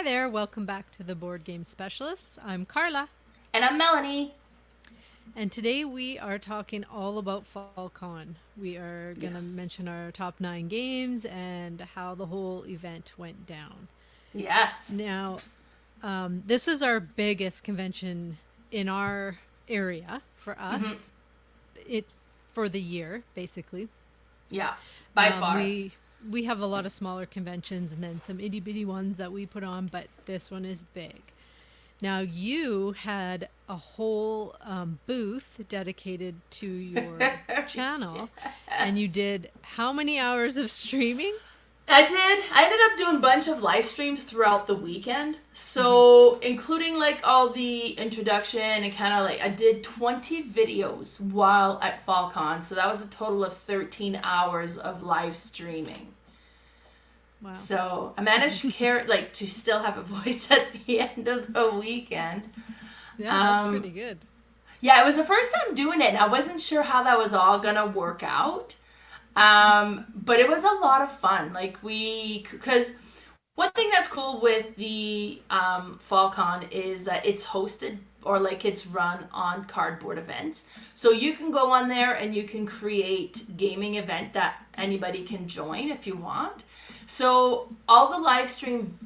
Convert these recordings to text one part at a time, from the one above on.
Hi there, welcome back to the Board Game Specialists. I'm Carla. And I'm Melanie. And today we are talking all about FallCon. We are going to mention our top 9 games and how the whole event went down. Yes. Now, this is our biggest convention in our area for us. For the year, basically. Yeah, by far. We have a lot of smaller conventions and then some itty bitty ones that we put on, but this one is big. Now, you had a whole booth dedicated to your channel, and you did how many hours of streaming? I did. I ended up doing a bunch of live streams throughout the weekend. So, including like all the introduction and kind of like, I did 20 videos while at FallCon. So, that was a total of 13 hours of live streaming. Wow. So, I managed to still have a voice at the end of the weekend. Yeah, that's pretty good. Yeah, it was the first time doing it, and I wasn't sure how that was all going to work out. But it was a lot of fun. Because one thing that's cool with the FallCon is that it's hosted or it's run on cardboard events. So you can go on there and you can create gaming event that anybody can join if you want. So all the live stream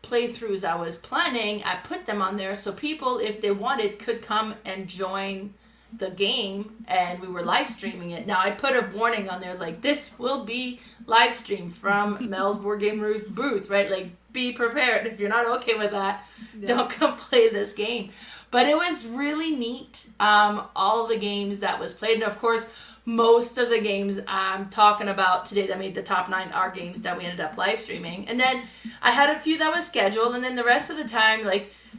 playthroughs I was planning, I put them on there so people, if they wanted, could come and join the game, and we were live streaming it. Now I put a warning on there, it's like, this will be live streamed from Mel's Board Game Roost booth, right? Like, be prepared. If you're not okay with that, don't come play this game. But it was really neat. All of the games that was played, and of course most of the games I'm talking about today that made the top 9 are games that we ended up live streaming. And then I had a few that was scheduled, and then the rest of the time,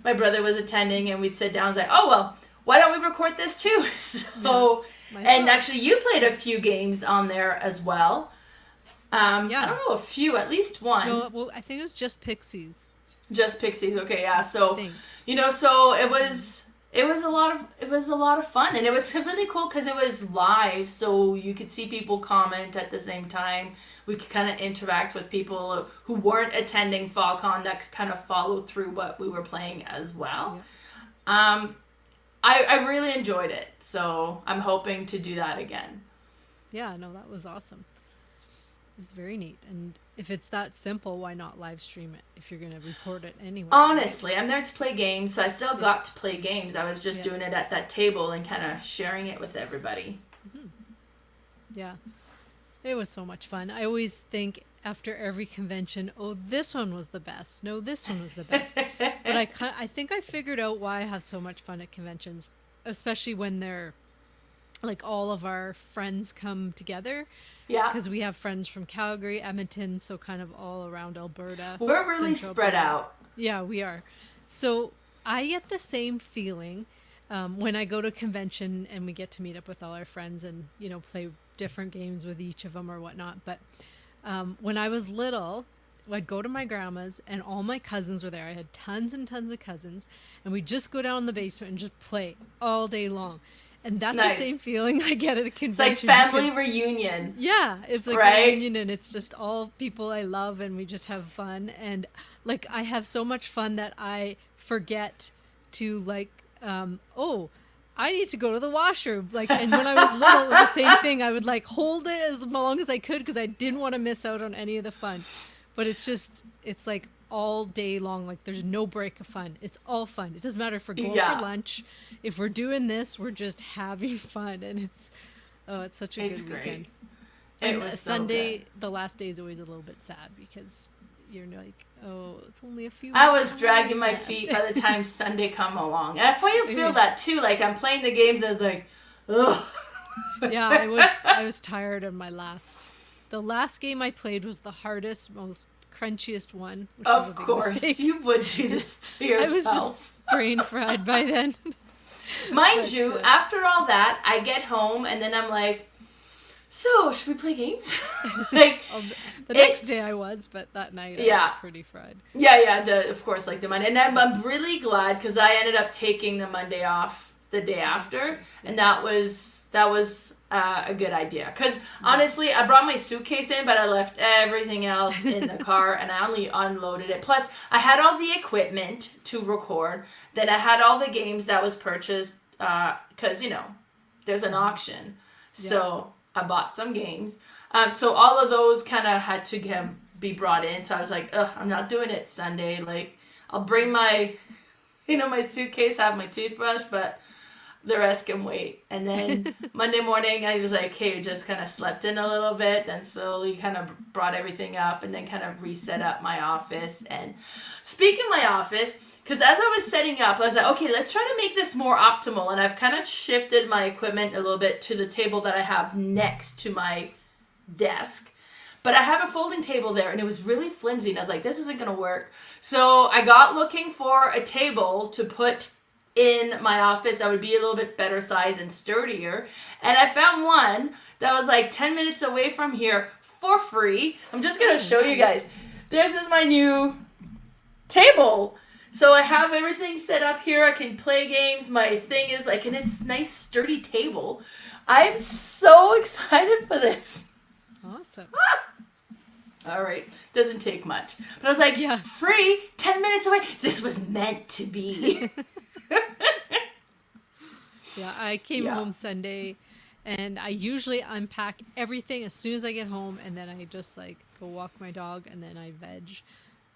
my brother was attending and we'd sit down and say, oh well, why don't we record this too? So, and actually you played a few games on there as well. I don't know, a few, at least one. No, well, I think it was just Pixies. Just Pixies, okay, yeah. So, so it was a lot of fun, and it was really cool because it was live, so you could see people comment at the same time. We could kind of interact with people who weren't attending FallCon that could kind of follow through what we were playing as well. Yeah. I really enjoyed it, so I'm hoping to do that again. Yeah, no, that was awesome. It was very neat, and if it's that simple, why not live stream it if you're going to record it anyway? Honestly, I'm there to play games, so I still got to play games. I was just doing it at that table and kind of sharing it with everybody. Mm-hmm. Yeah, it was so much fun. I always think after every convention, oh, this one was the best. No, this one was the best. But I think I figured out why I have so much fun at conventions, especially when they're all of our friends come together. Yeah. Because we have friends from Calgary, Edmonton, so kind of all around Alberta. We're really spread out. Yeah, we are. So I get the same feeling when I go to a convention and we get to meet up with all our friends and, play different games with each of them or whatnot. But when I was little, I'd go to my grandma's and all my cousins were there. I had tons and tons of cousins, and we'd just go down in the basement and just play all day long. And that's the same feeling I get at a convention. It's like family reunion. Yeah, it's like a reunion, and it's just all people I love, and we just have fun. And I have so much fun that I forget to I need to go to the washroom. And when I was little, it was the same thing. I would hold it as long as I could because I didn't want to miss out on any of the fun. But it's all day long. There's no break of fun. It's all fun. It doesn't matter if we're going for lunch. If we're doing this, we're just having fun. And it's such a good weekend. And it was Sunday, the last day is always a little bit sad because you're it's only a few I was dragging my feet by the time Sunday come along. And I feel that too. I'm playing the games as ugh. Yeah, I was tired of the last game I played was the hardest, most crunchiest one. Of course, you would do this to yourself. I was just brain fried by then. Mind you, after all that, I get home and then I'm like, so should we play games? The next day I was, but that night I was pretty fried. Yeah. Of course, the Monday, and I'm really glad because I ended up taking the Monday off the day after, and that was a good idea. Because honestly, I brought my suitcase in, but I left everything else in the car, and I only unloaded it. Plus, I had all the equipment to record. Then I had all the games that was purchased, because, there's an auction. So I bought some games. So all of those kind of had to be brought in. So I was like, ugh, I'm not doing it Sunday. Like, I'll bring my, my suitcase, have my toothbrush, but the rest can wait. And then Monday morning, I was like, hey, just kind of slept in a little bit, then slowly kind of brought everything up and then kind of reset up my office. And speaking of my office, because as I was setting up, I was like, okay, let's try to make this more optimal. And I've kind of shifted my equipment a little bit to the table that I have next to my desk. But I have a folding table there, and it was really flimsy. And I was like, this isn't going to work. So I got looking for a table to put in my office that would be a little bit better size and sturdier. And I found one that was like 10 minutes away from here for free. I'm just going to show you guys. This is my new table. So I have everything set up here. I can play games. My thing is like, and it's a nice sturdy table. I'm so excited for this. Awesome. All right. Doesn't take much. But I was like, free, 10 minutes away. This was meant to be. Yeah, I came home Sunday, and I usually unpack everything as soon as I get home, and then I just like go walk my dog, and then I veg.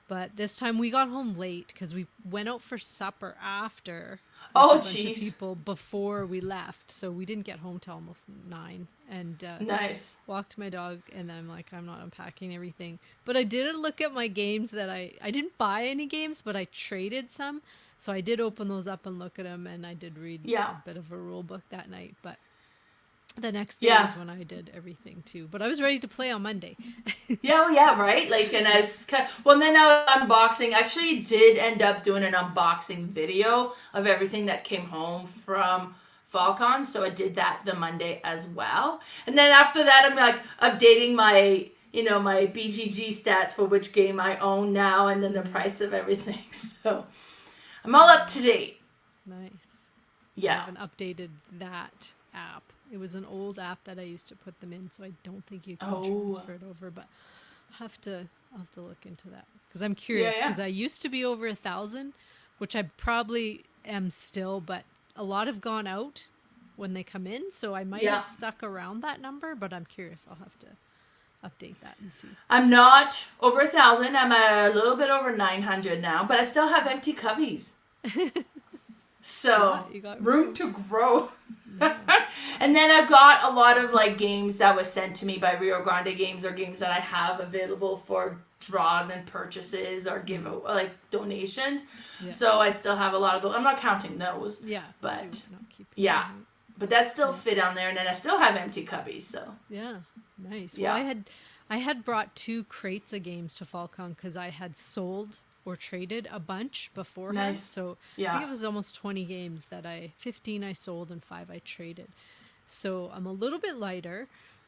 But this time we got home late because we went out for supper after. Oh, jeez. People before we left, so we didn't get home till almost 9. And nice. Walked my dog, and I'm like, I'm not unpacking everything. But I did look at my games that I didn't buy any games, but I traded some. So I did open those up and look at them, and I did read a bit of a rule book that night. But the next day was when I did everything too. But I was ready to play on Monday. Right? Like, and I was then I was unboxing. Actually, did end up doing an unboxing video of everything that came home from FallCon. So I did that the Monday as well. And then after that, I'm like updating my my BGG stats for which game I own now, and then the price of everything. So I'm all up to date. Nice. Yeah. I haven't updated that app. It was an old app that I used to put them in, so I don't think you can transfer it over. But I'll have to look into that because I'm curious. Because I used to be over 1,000, which I probably am still, but a lot have gone out when they come in, so I might have stuck around that number. But I'm curious. I'll have to update that and see. I'm not over 1,000. I'm a little bit over 900 now, but I still have empty cubbies. So you got room to grow. And then I've got a lot of like games that was sent to me by Rio Grande Games, or games that I have available for draws and purchases or donations. So I still have a lot of those. I'm not counting those. But but that still fit on there, and then I still have empty cubbies. So nice. Well, I had brought 2 crates of games to FallCon because I had sold or traded a bunch beforehand. Nice. So I think it was almost 20 games 15 I sold and 5 I traded. So I'm a little bit lighter,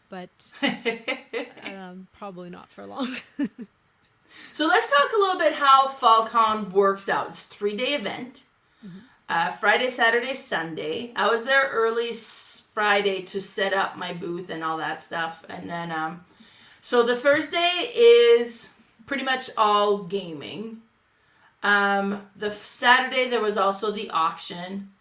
but probably not for long. So let's talk a little bit how FallCon works out. It's a 3-day event. Friday, Saturday, Sunday. I was there early Friday to set up my booth and all that stuff. And then, so the first day is pretty much all gaming. The Saturday, there was also the auction.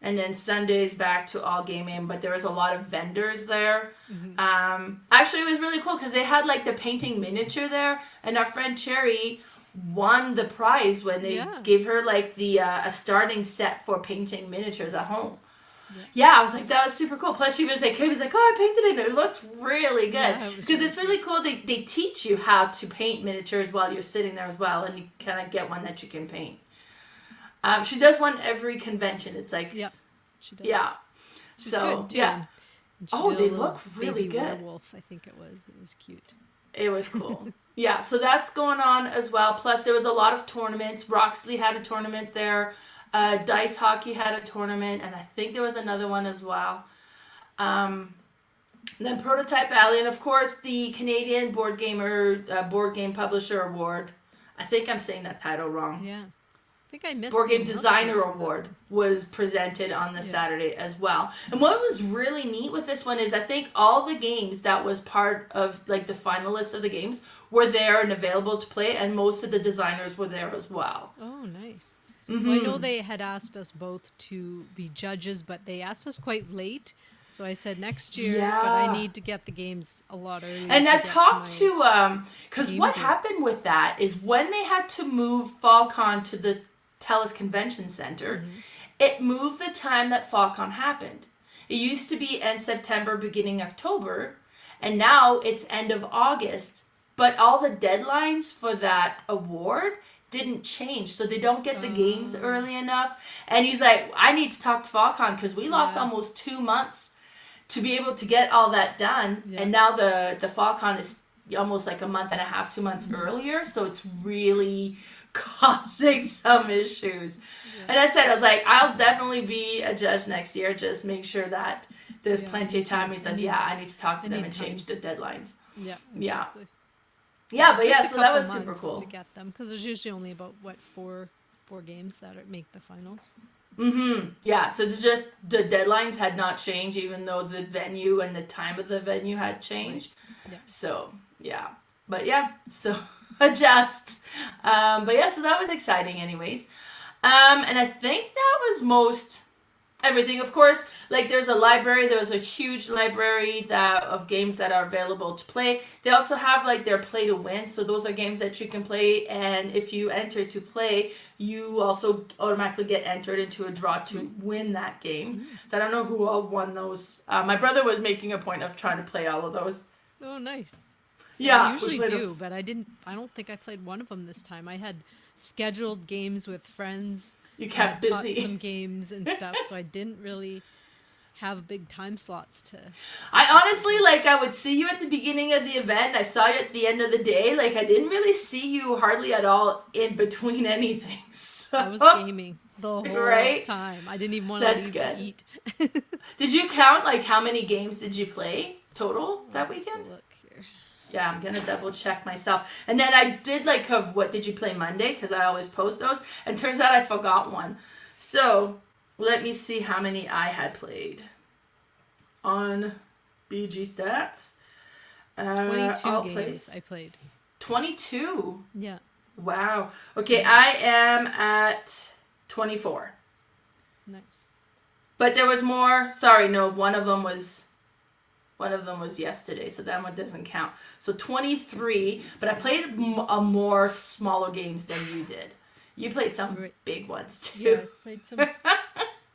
And then Sunday's back to all gaming, but there was a lot of vendors there. Actually, it was really cool because they had like the painting miniature there, and our friend Cherry won the prize when they gave her like the a starting set for painting miniatures at home. I was like, that was super cool. Plus, she was like, oh, I painted it, and it looked really good. Because it's really cool. They teach you how to paint miniatures while you're sitting there as well, and you kind of get one that you can paint. She does one every convention. It's like, she does. She's so good too. Oh, they look really good. Werewolf, I think it was cute. It was cool. So that's going on as well. Plus, there was a lot of tournaments. Roxley had a tournament there. Dice Hockey had a tournament, and I think there was another one as well. Then Prototype Alley, and of course the Canadian Board Game Publisher Award. I think I'm saying that title wrong. think I missed Board the Game Designer announcement for that Award one. was presented on the Saturday as well. And what was really neat with this one is I think all the games that was part of like the finalists of the games were there and available to play, and most of the designers were there as well. Oh, nice. Well, I know they had asked us both to be judges, but they asked us quite late. So I said next year, but I need to get the games a lot earlier. And I talked to, because what group. happened with that is when they had to move FallCon to the TELUS Convention Center, it moved the time that FallCon happened. It used to be end September, beginning October, and now it's end of August. But all the deadlines for that award didn't change, so they don't get the games early enough. And he's like, I need to talk to FallCon because we lost almost 2 months to be able to get all that done. And now the FallCon is almost like a month and a half, 2 months earlier, so it's really causing some issues. And I was like, I'll definitely be a judge next year, just make sure that there's plenty of time. He says, I need to talk to them and change the deadlines. Yeah, exactly. So that was super cool to get them, because there's usually only about four games that make the finals. Yeah, so it's just the deadlines had not changed, even though the venue and the time of the venue had changed. Yeah. So so adjust. So that was exciting anyways. And I think that was most everything. Of course, like there's a library, there's a huge library of games that are available to play. They also have like their play to win. So those are games that you can play, and if you enter to play, you also automatically get entered into a draw to win that game. So I don't know who all won those. My brother was making a point of trying to play all of those. Oh, nice. Yeah, I usually do, but I don't think I played one of them this time. I had scheduled games with friends. You kept busy. Some games and stuff, so I didn't really have big time slots to. I honestly, I would see you at the beginning of the event. I saw you at the end of the day. I didn't really see you hardly at all in between anything. So. I was gaming the whole time. I didn't even want to leave to eat. Did you count, how many games did you play total that weekend? Look here. Yeah, I'm going to double check myself. And then I did, what did you play Monday? Because I always post those. And turns out I forgot one. So, let me see how many I had played. On BG Stats. 22 games I played. 22? Yeah. Wow. Okay, I am at 24. Nice. But there was more. Sorry, no, one of them was yesterday, so that one doesn't count. So 23, but I played more smaller games than you did. You played some big ones too. Yeah, I played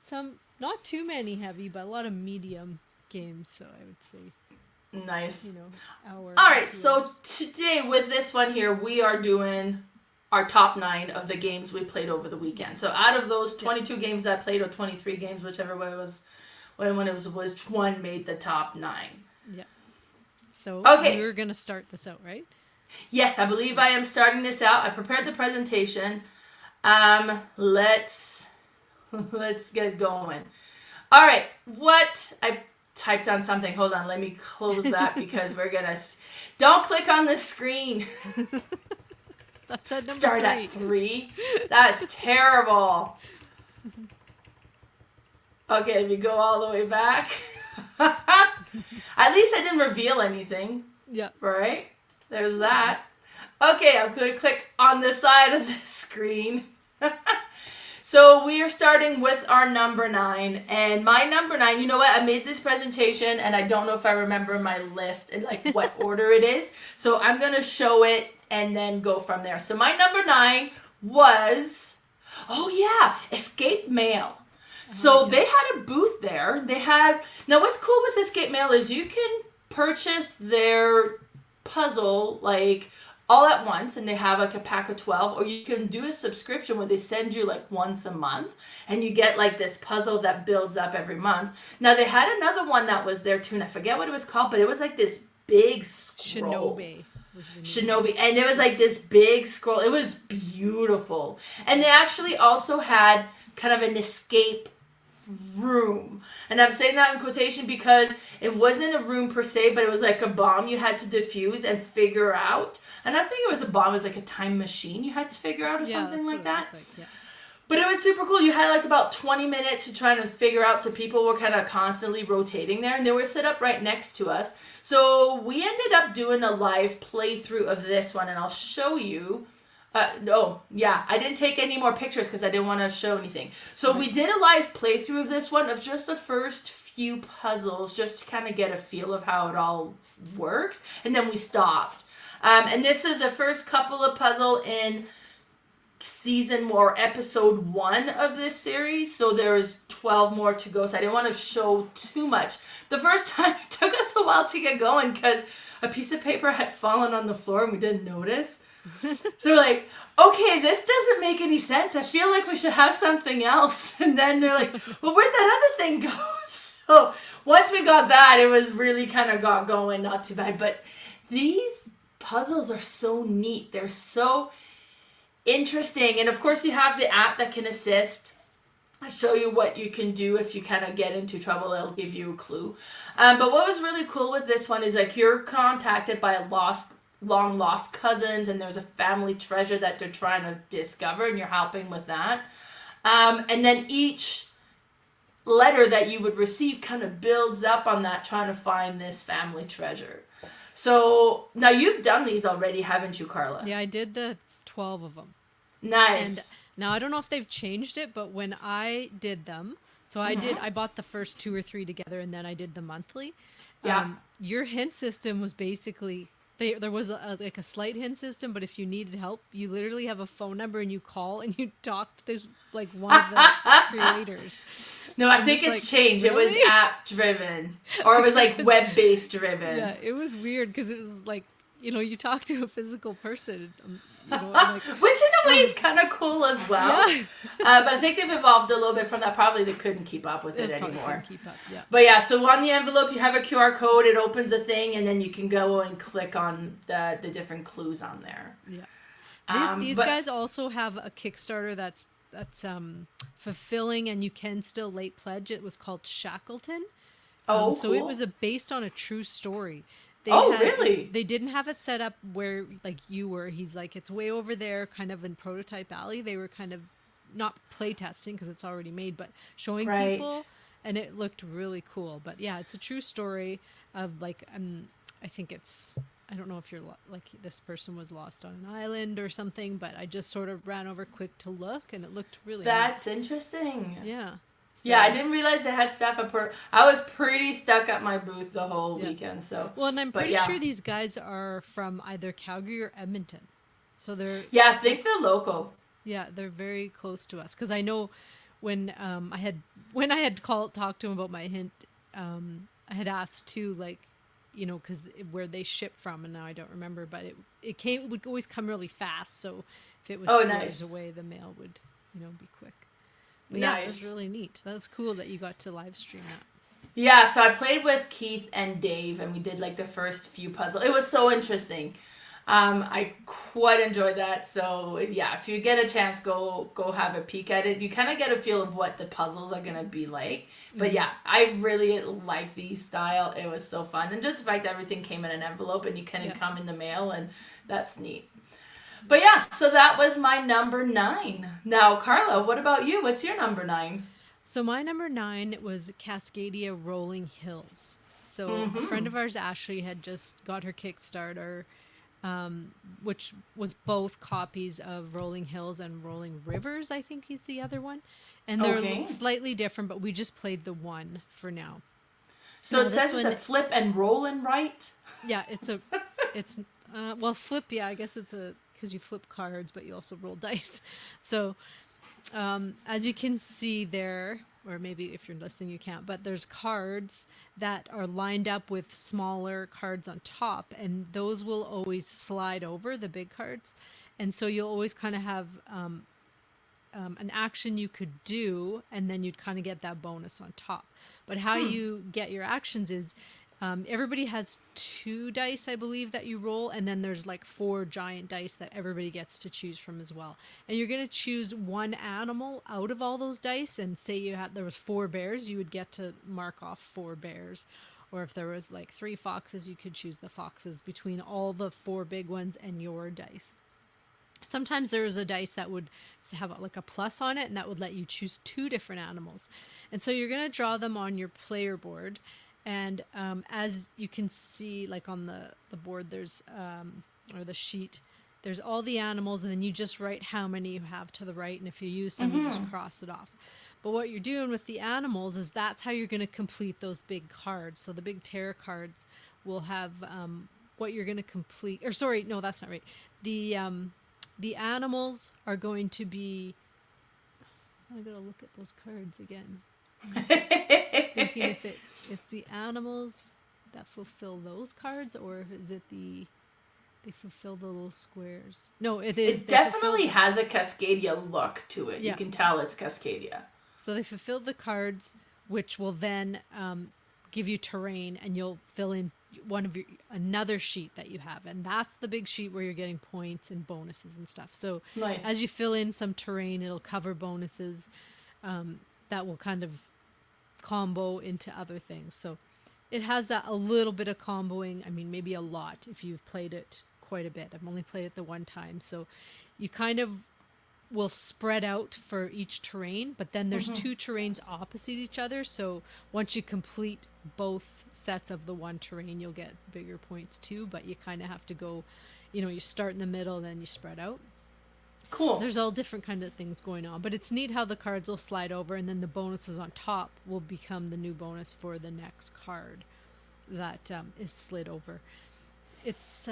some not too many heavy, but a lot of medium games, so I would say. Nice. Hour. All right, so today with this one here, we are doing our top 9 of the games we played over the weekend. So out of those 22 games that I played, or 23 games, whichever way it was, when it was which one made the top 9. Yeah. So you're going to start this out, right? Yes, I believe I am starting this out. I prepared the presentation. Let's get going. All right, I typed on something. Hold on, let me close that because we're going to... Don't click on the screen. That's at number Start 3. at 3? That's terrible. Okay, let me go all the way back. At least I didn't reveal anything. Yeah. Right? There's that. Okay, I'm going to click on the side of the screen. So we are starting with our number 9. And my number 9, you know what? I made this presentation and I don't know if I remember my list and what order it is. So I'm going to show it and then go from there. So my number 9 was, Escape Mail. So they had a booth there. Now what's cool with Escape Mail is you can purchase their puzzle all at once, and they have a pack of 12, or you can do a subscription where they send you once a month and you get this puzzle that builds up every month. Now they had another one that was there too, and I forget what it was called, but it was this big scroll. Shinobi. And it was this big scroll. It was beautiful. And they actually also had kind of an escape room. And I'm saying that in quotation because it wasn't a room per se, but it was a bomb you had to defuse and figure out. And I think it was a bomb. It was a time machine you had to figure out or something like that. But it was super cool. You had like about 20 minutes to try to figure out, so people were kind of constantly rotating there, and they were set up right next to us. So we ended up doing a live playthrough of this one, and I'll show you. No, yeah, I didn't take any more pictures because I didn't want to show anything. So we did a live playthrough of this one of just the first few puzzles, just to kind of get a feel of how it all works, and then we stopped. And this is the first couple of puzzle in season or episode 1 of this series, so there's 12 more to go, so I didn't want to show too much. The first time it took us a while to get going because a piece of paper had fallen on the floor and we didn't notice. So we're like, okay, this doesn't make any sense. I feel like we should have something else. And then they're like, well, where'd that other thing go? So once we got that, it was really kind of got going, not too bad. But these puzzles are so neat. They're so interesting. And of course you have the app that can assist. I'll show you what you can do if you kind of get into trouble. It'll give you a clue. But what was really cool with this one is like you're contacted by a long lost cousins, and there's a family treasure that they're trying to discover, and you're helping with that. And then each letter that you would receive kind of builds up on that, trying to find this family treasure. So now you've done these already, haven't you, Carla? Yeah, I did the 12 of them. Nice. And now I don't know if they've changed it, but when I did them, so I bought the first 2 or 3 together, and then I did the monthly. Yeah. Your hint system was basically there was like a slight hint system, but if you needed help, you literally have a phone number and you call and you talk to there's like one of the creators. No, I think it's like, changed. Really? It was app driven, or it was like web based driven. Yeah, it was weird because it was like, you talk to a physical person, like, which in a way is kind of cool as well. Yeah. But I think they've evolved a little bit from that. Probably they couldn't keep up with it anymore. Keep up, yeah. But yeah, so on the envelope you have a QR code. It opens a thing, and then you can go and click on the different clues on there. Yeah. These guys also have a Kickstarter that's fulfilling, and you can still late pledge. It was called Shackleton. Cool. So it was based on a true story. Really? They didn't have it set up where like you were. He's like, it's way over there, kind of in Prototype Alley. They were kind of not play testing because it's already made, but showing people, and it looked really cool. But yeah, it's a true story of like, I think I don't know if you're like this person was lost on an island or something, but I just sort of ran over quick to look, and it looked really That's interesting. Yeah. So, yeah, I didn't realize they had stuff up. I was pretty stuck at my booth the whole weekend. So well, and I'm pretty sure these guys are from either Calgary or Edmonton, so they're I think they're local. Yeah, they're very close to us because I know when I had talked to him about my hint, I had asked too, like, because where they ship from, and now I don't remember, but it would always come really fast. So if it was 2 hours away, the mail would be quick. But yeah, it was really neat. That's cool that you got to live stream that. Yeah, so I played with Keith and Dave, and we did like the first few puzzles. It was so interesting. I quite enjoyed that. So yeah, if you get a chance, go have a peek at it. You kind of get a feel of what the puzzles are gonna be like. But yeah, I really like these style. It was so fun, and just the fact that everything came in an envelope and you kind of come in the mail, and that's neat. But yeah, so that was my number 9. Now, Carla, what about you? What's your number 9? So my number 9 was Cascadia Rolling Hills. So a friend of ours, Ashley, had just got her Kickstarter, which was both copies of Rolling Hills and Rolling Rivers, I think is the other one. And they're slightly different, but we just played the one for now. So it says it's a flip and roll and write? Yeah, flip, yeah, I guess it's because you flip cards, but you also roll dice. So as you can see there, or maybe if you're listening you can't, but there's cards that are lined up with smaller cards on top, and those will always slide over the big cards. And so you'll always kind of have an action you could do, and then you'd kind of get that bonus on top. But how you get your actions is everybody has 2 dice, I believe, that you roll, and then there's like 4 giant dice that everybody gets to choose from as well. And you're going to choose one animal out of all those dice, and say there was 4 bears, you would get to mark off 4 bears. Or if there was like 3 foxes, you could choose the foxes between all the 4 big ones and your dice. Sometimes there was a dice that would have like a plus on it, and that would let you choose 2 different animals. And so you're going to draw them on your player board. And as you can see, like on the board, there's, or the sheet, there's all the animals, and then you just write how many you have to the right. And if you use some, you just cross it off. But what you're doing with the animals is that's how you're going to complete those big cards. So the big terror cards will have what you're going to complete. Or sorry, no, that's not right. The animals are going to be... I gotta look at those cards again. Thinking if it's the animals that fulfill those cards, or if is it they fulfill the little squares. No, it is. It definitely has a Cascadia look to it. Yeah. You can tell it's Cascadia. So they fulfill the cards, which will then give you terrain, and you'll fill in another sheet that you have, and that's the big sheet where you're getting points and bonuses and stuff. So nice. As you fill in some terrain, it'll cover bonuses that will kind of combo into other things. So it has that a little bit of comboing. I mean, maybe a lot if you've played it quite a bit. I've only played it the one time, so you kind of will spread out for each terrain, but then there's 2 terrains opposite each other. So once you complete both sets of the one terrain, you'll get bigger points too, but you kind of have to go, you start in the middle, then you spread out. Cool. There's all different kind of things going on, but it's neat how the cards will slide over, and then the bonuses on top will become the new bonus for the next card that is slid over. It's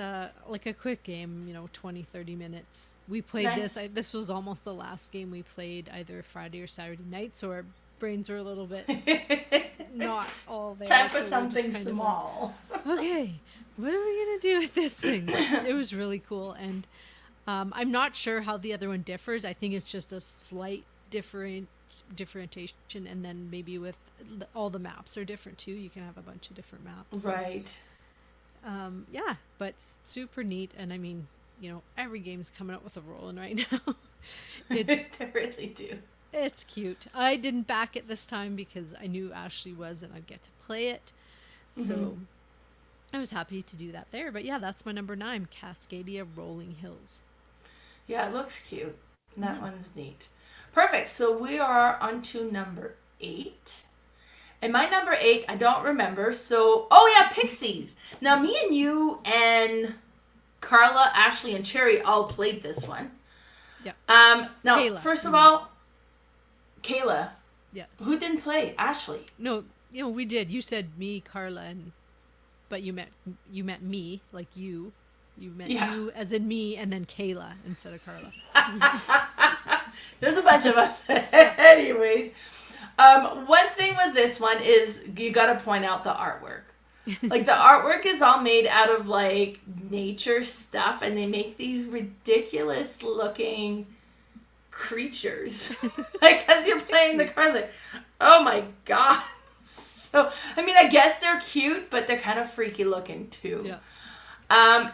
like a quick game, 20, 30 minutes. We played nice. This was almost the last game we played, either Friday or Saturday night, so our brains were a little bit not all there. Time for so something small. Okay, what are we going to do with this thing? It was really cool, and I'm not sure how the other one differs. I think it's just a slight differentiation, and then maybe with all the maps are different too. You can have a bunch of different maps. Right. Yeah, but super neat. And I mean, every game's coming out with a Roland right now. They really do. It's cute. I didn't back it this time because I knew Ashley was and I'd get to play it. So I was happy to do that there. But yeah, that's my number 9, Cascadia Rolling Hills. Yeah, it looks cute. That one's neat. Perfect. So we are on to number 8. And my number 8, I don't remember. So, Pixies. Now, me and you and Carla, Ashley, and Cherry all played this one. Yeah. Now, Kayla. First of all, Kayla. Yeah. Who didn't play? Ashley. No, we did. You said me, Carla, but you met me, like you. You met you as in me, and then Kayla instead of Carla. There's a bunch of us. Anyways. One thing with this one is you got to point out the artwork. Like, the artwork is all made out of, like, nature stuff, and they make these ridiculous looking creatures. Like, as you're playing the cards, like, oh my god. So, I mean, I guess they're cute, but they're kind of freaky looking too. Yeah.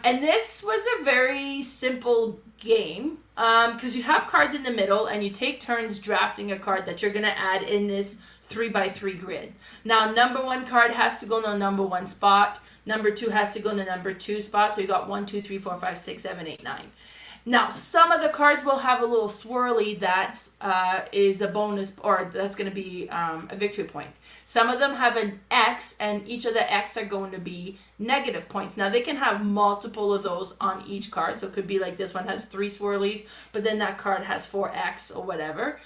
And this was a very simple game because you have cards in the middle and you take turns drafting a card that you're going to add in this 3x3 grid. Now, number 1 card has to go in the number 1 spot. Number 2 has to go in the number 2 spot. So you got 1, 2, 3, 4, 5, 6, 7, 8, 9. Now, some of the cards will have a little swirly that is a bonus, or that's going to be a victory point. Some of them have an X, and each of the X are going to be negative points. Now, they can have multiple of those on each card. So it could be like this one has 3 swirlies, but then that card has 4 X or whatever.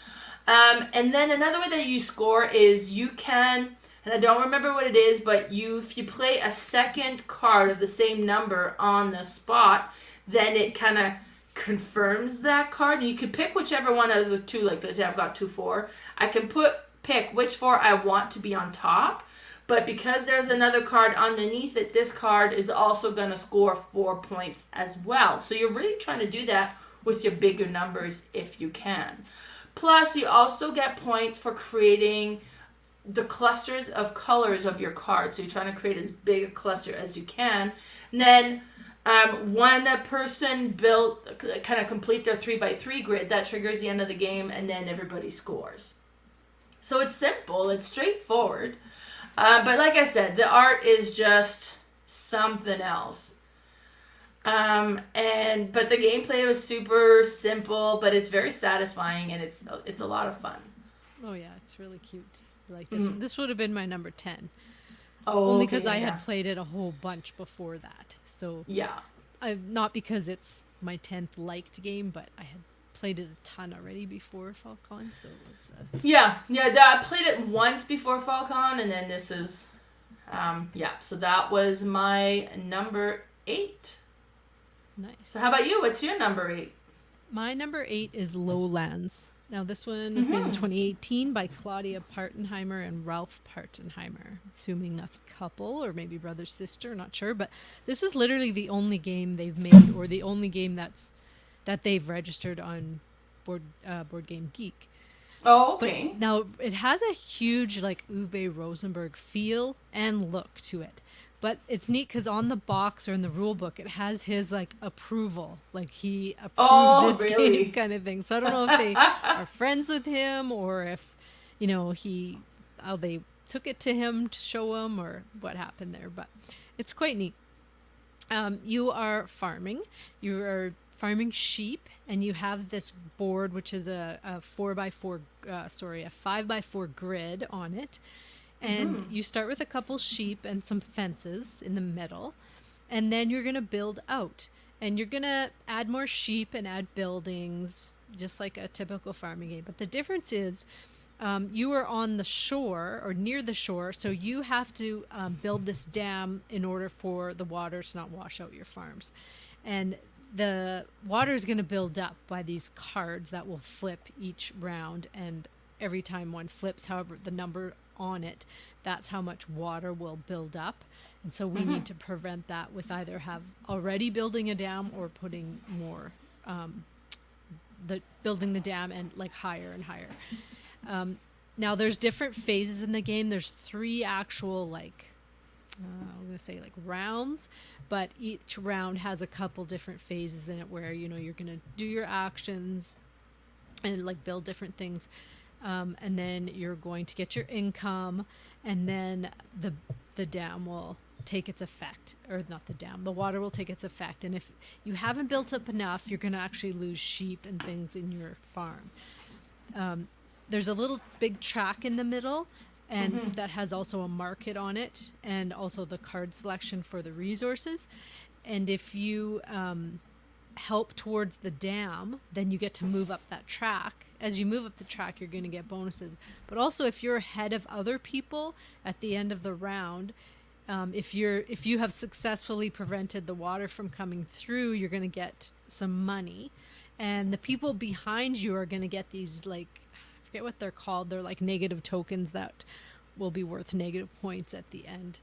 And then another way that you score is you can, and I don't remember what it is, but if you play a second card of the same number on the spot, then it kind of confirms that card, and you can pick whichever one out of the 2. Like, let's say I've got 2, 4. I can pick which 4 I want to be on top, but because there's another card underneath it, this card is also going to score 4 points as well. So you're really trying to do that with your bigger numbers if you can. Plus, you also get points for creating the clusters of colors of your card. So you're trying to create as big a cluster as you can. And then when a person kind of complete their 3x3 grid, that triggers the end of the game, and then everybody scores. So it's simple, it's straightforward. But like I said, the art is just something else. But the gameplay was super simple, but it's very satisfying, and it's a lot of fun. Oh yeah, it's really cute. Like this. This would have been my number 10. Oh, Only okay, because I yeah. had played it a whole bunch before that. So Yeah. not because it's my 10th liked game, but I had played it a ton already before FallCon, so it was. Yeah. I played it once before FallCon, and then this is, yeah. So that was my number 8. Nice. So how about you? What's your number 8? My number 8 is Lowlands. Now this one was made in 2018 by Claudia Partenheimer and Ralph Partenheimer. Assuming that's a couple or maybe brother sister, not sure. But this is literally the only game they've made, or the only game that they've registered on Board Game Geek. Oh, okay. But now it has a huge like Uwe Rosenberg feel and look to it. But it's neat because on the box or in the rule book, it has his like approval, like he approved this really? game kind of thing. So I don't know if they are friends with him or if, how they took it to him to show him or what happened there. But it's quite neat. You are farming. You are farming sheep, and you have this board which is a 4x4, a 5x4 grid on it. And you start with a couple sheep and some fences in the middle. And then you're going to build out. And you're going to add more sheep and add buildings, just like a typical farming game. But the difference is you are on the shore or near the shore. So you have to build this dam in order for the water to not wash out your farms. And the water is going to build up by these cards that will flip each round. And every time one flips, however, the number on it, that's how much water will build up. And so we need to prevent that with either have already building a dam or putting more building the dam and like higher and higher. Now there's different phases in the game. There's 3 actual I'm going to say like rounds, but each round has a couple different phases in it where you're going to do your actions and like build different things. And then you're going to get your income, and then the dam will take its effect, or not the dam, the water will take its effect. And if you haven't built up enough, you're going to actually lose sheep and things in your farm. There's a little big track in the middle, and that has also a market on it, and also the card selection for the resources. And if you help towards the dam, then you get to move up that track. As you move up the track, you're going to get bonuses. But also, if you're ahead of other people at the end of the round, if you have successfully prevented the water from coming through, you're going to get some money. And the people behind you are going to get these, like, I forget what they're called. They're like negative tokens that will be worth negative points at the end.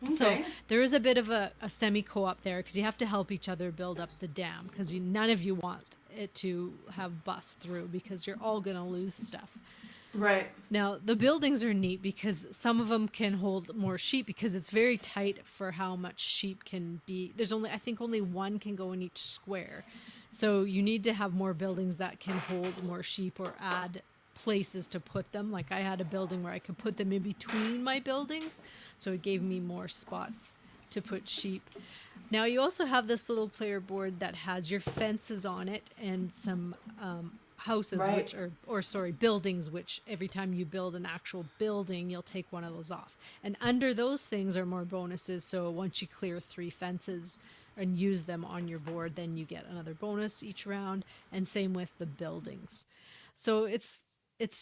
Okay. So there is a bit of a semi-co-op there because you have to help each other build up the dam because none of you want it to have bust through because you're all going to lose stuff. Right. Now, the buildings are neat because some of them can hold more sheep because it's very tight for how much sheep can be. I think only one can go in each square. So you need to have more buildings that can hold more sheep or add places to put them. Like I had a building where I could put them in between my buildings. So it gave me more spots to put sheep. Now you also have this little player board that has your fences on it and some houses, right, buildings, which every time you build an actual building, you'll take one of those off. And under those things are more bonuses. So once you clear 3 fences and use them on your board, then you get another bonus each round. And same with the buildings. So it's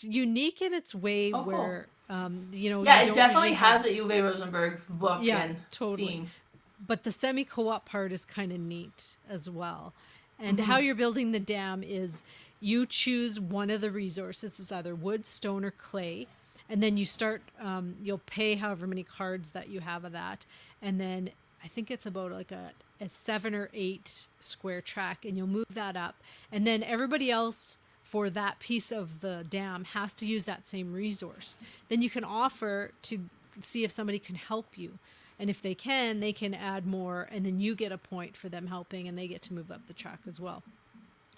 unique in its way where, it definitely has a Uwe Rosenberg look and totally. theme. But the semi-co-op part is kind of neat as well. And how you're building the dam is you choose one of the resources. It's either wood, stone, or clay. And then you start, you'll pay however many cards that you have of that. And then I think it's about like a 7 or 8 square track. And you'll move that up. And then everybody else for that piece of the dam has to use that same resource. Then you can offer to see if somebody can help you. And if they can add more, and then you get a point for them helping, and they get to move up the track as well.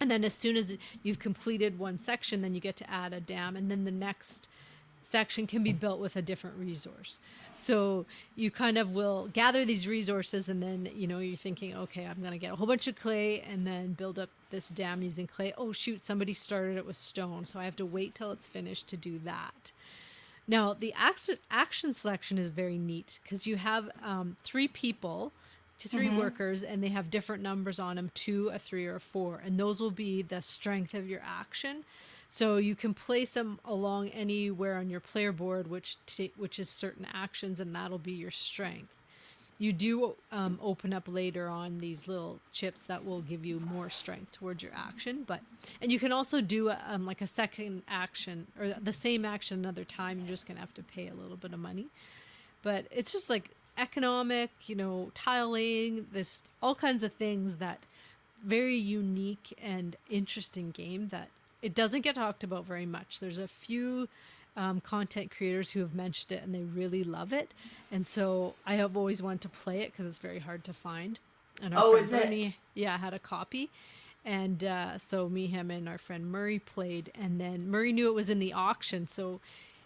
And then as soon as you've completed one section, then you get to add a dam, and then the next section can be built with a different resource. So you kind of will gather these resources, and then, you know, you're thinking, okay, I'm going to get a whole bunch of clay and then build up this dam using clay. Oh, shoot, somebody started it with stone, so I have to wait till it's finished to do that. Now, the action selection is very neat because you have 3 people to 3 workers, and they have different numbers on them, 2, a 3, or a 4. And those will be the strength of your action. So you can place them along anywhere on your player board, which is certain actions, and that'll be your strength. You do open up later on these little chips that will give you more strength towards your action. And you can also do like a second action, or the same action another time. You're just going to have to pay a little bit of money. But it's just like economic, you know, tiling, this all kinds of things, that very unique and interesting game that it doesn't get talked about very much. There's a few content creators who have mentioned it and they really love it, and so I have always wanted to play it because it's very hard to find. And our friend Bernie, had a copy, and so me, him, and our friend Murray played, and then Murray knew it was in the auction, so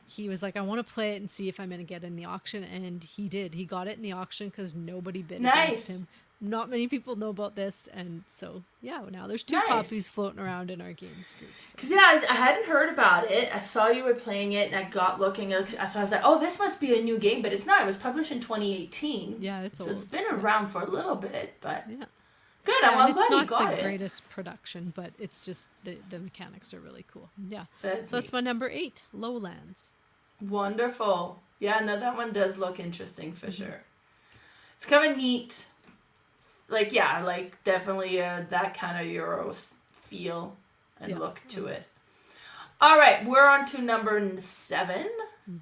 he was like, I want to play it and see if I'm going to get in the auction. And he did. He got it in the auction because nobody bid against him. Not many people know about this. And so, yeah, now there's 2 copies floating around in our games group. Because, I hadn't heard about it. I saw you were playing it, and I got looking. I was like, oh, this must be a new game. But it's not. It was published in 2018. Yeah, it's old. So it's been around for a little bit. But yeah. Good. I'm glad you got it. It's not the greatest production, but it's just the mechanics are really cool. Yeah. That's my number 8, Lowlands. Wonderful. Yeah, no, that one does look interesting for sure. It's kind of neat. Like, definitely that kind of Euros feel and look to it. All right, we're on to number 7.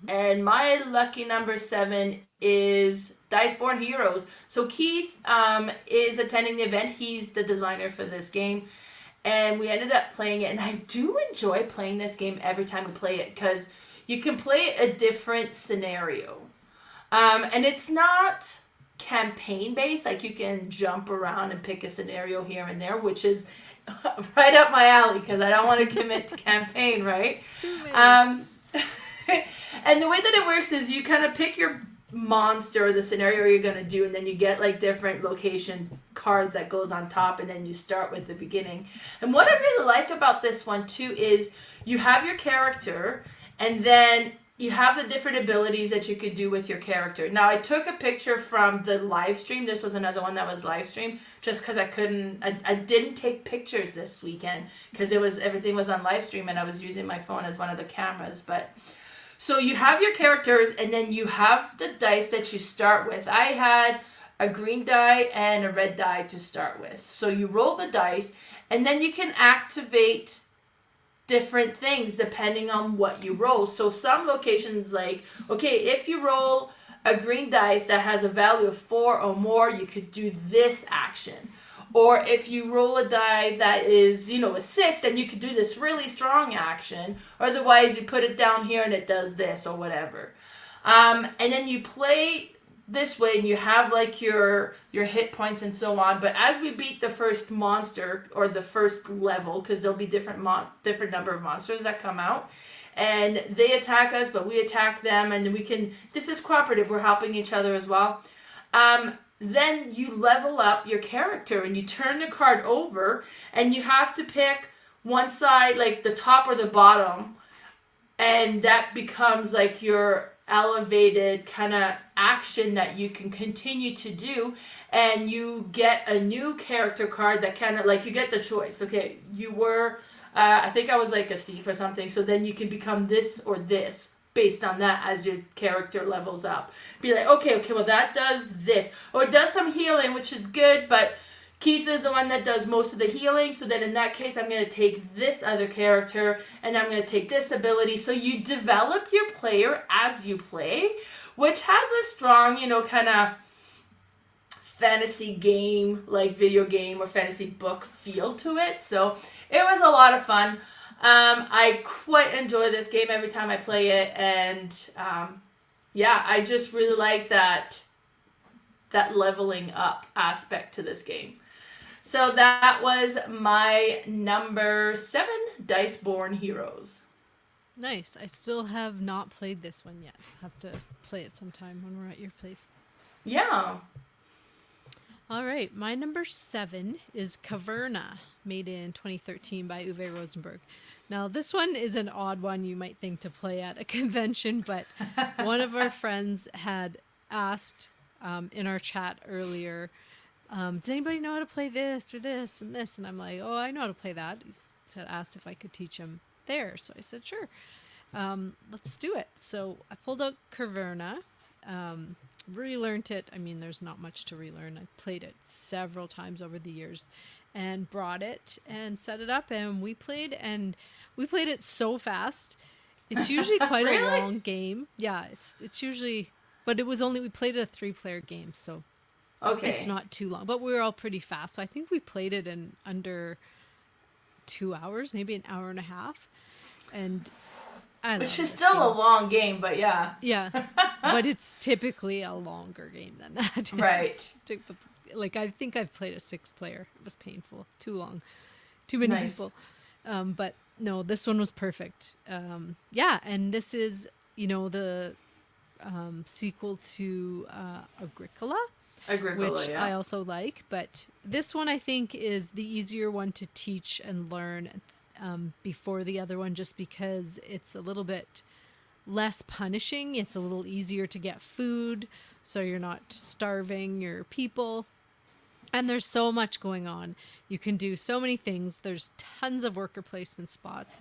And my lucky number 7 is Diceborn Heroes. So Keith is attending the event. He's the designer for this game. And we ended up playing it. And I do enjoy playing this game every time we play it because you can play a different scenario. And it's not campaign based. Like, you can jump around and pick a scenario here and there, which is right up my alley because I don't want to commit to campaign, right? And the way that it works is you kind of pick your monster or the scenario you're going to do, and then you get like different location cards that goes on top, and then you start with the beginning. And what I really like about this one too is you have your character, and then you have the different abilities that you could do with your character. Now, I took a picture from the live stream. This was another one that was live stream just because I didn't take pictures this weekend because everything was on live stream and I was using my phone as one of the cameras. But so you have your characters, and then you have the dice that you start with. I had a green die and a red die to start with. So you roll the dice, and then you can activate different things depending on what you roll. So some locations, like, okay, if you roll a green dice that has a value of 4 or more, you could do this action. Or if you roll a die that is, a 6, then you could do this really strong action. Or otherwise, you put it down here and it does this or whatever. And then you play this way, and you have like your hit points and so on. But as we beat the first monster or the first level, because there'll be different number of monsters that come out, and they attack us, but we attack them, and this is cooperative. We're helping each other as well. Then you level up your character, and you turn the card over, and you have to pick one side, like the top or the bottom, and that becomes like your elevated kind of action that you can continue to do, and you get a new character card that kind of like, you get the choice. Okay, you were I think I was like a thief or something, so then you can become this or this based on that as your character levels up. Be like, okay, well that does this, or it does some healing, which is good, but Keith is the one that does most of the healing, so then in that case, I'm going to take this other character, and I'm going to take this ability. So you develop your player as you play, which has a strong, kind of fantasy game, like video game or fantasy book feel to it. So it was a lot of fun. I quite enjoy this game every time I play it, and I just really like that leveling up aspect to this game. So that was my number 7, Diceborn Heroes. Nice. I still have not played this one yet. Have to play it sometime when we're at your place. Yeah. All right. My number 7 is Caverna, made in 2013 by Uwe Rosenberg. Now, this one is an odd one you might think to play at a convention, but one of our friends had asked in our chat earlier, does anybody know how to play this or this and this? And I'm like, oh, I know how to play that. He said, asked if I could teach him there. So I said, sure. Let's do it. So I pulled out Caverna, relearned it. I mean, there's not much to relearn. I played it several times over the years and brought it and set it up, and we played it so fast. It's usually quite Really? a long game. Yeah, it's usually, but we played a 3-player game, so Okay. it's not too long, but we were all pretty fast. So I think we played it in under 2 hours, maybe an hour and a half. And I Which love is this still game. a long game, but yeah. Yeah, but it's typically a longer game than that. Right. Like, I think I've played a 6-player. It was painful. Too long. Too many Nice. people. But no, this one was perfect. Yeah, and this is, the sequel to Agricola, Agricola, which yeah. I also like. But this one, I think, is the easier one to teach and learn before the other one, just because it's a little bit less punishing. It's a little easier to get food, so you're not starving your people. And there's so much going on. You can do so many things. There's tons of worker placement spots.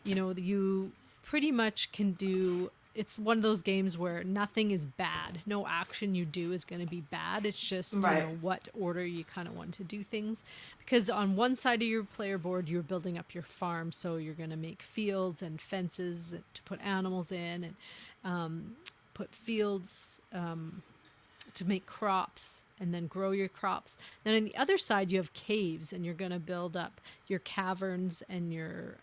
You pretty much can do... It's one of those games where nothing is bad. No action you do is going to be bad. It's just, Right. what order you kind of want to do things. Because on one side of your player board, you're building up your farm. So you're going to make fields and fences to put animals in, and put fields to make crops, and then grow your crops. Then on the other side, you have caves, and you're going to build up your caverns and your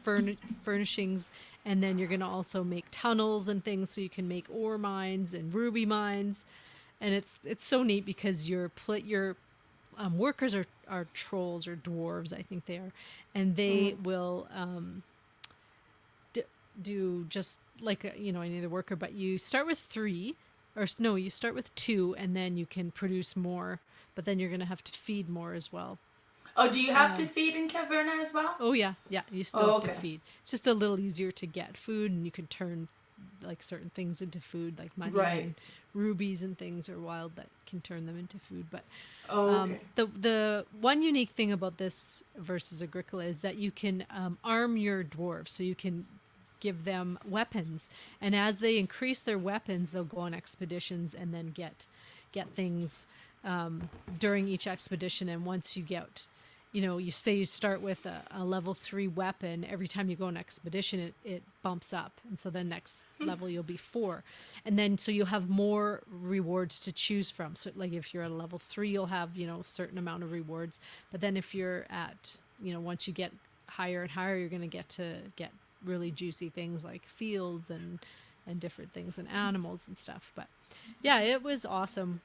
furnishings. And then you're going to also make tunnels and things, so you can make ore mines and ruby mines. And it's so neat because your workers are trolls or dwarves, I think they are, and they will do just like any other worker. But you start with 3. Or no, you start with 2, and then you can produce more, but then you're going to have to feed more as well. Oh, do you have to feed in Caverna as well? Oh, yeah. You still have to okay. feed. It's just a little easier to get food, and you can turn like certain things into food, like money Right. and rubies and things are wild that can turn them into food. But Okay. the one unique thing about this versus Agricola is that you can arm your dwarves, so you can give them weapons, and as they increase their weapons, they'll go on expeditions and then get things during each expedition. And once you get, you say you start with a level 3 weapon, every time you go on expedition, it bumps up, and so the next level you'll be 4, and then so you'll have more rewards to choose from. So like if you're at a level 3, you'll have a certain amount of rewards, but then if you're at once you get higher and higher, you're going to get really juicy things like fields and different things and animals and stuff. But yeah, it was awesome.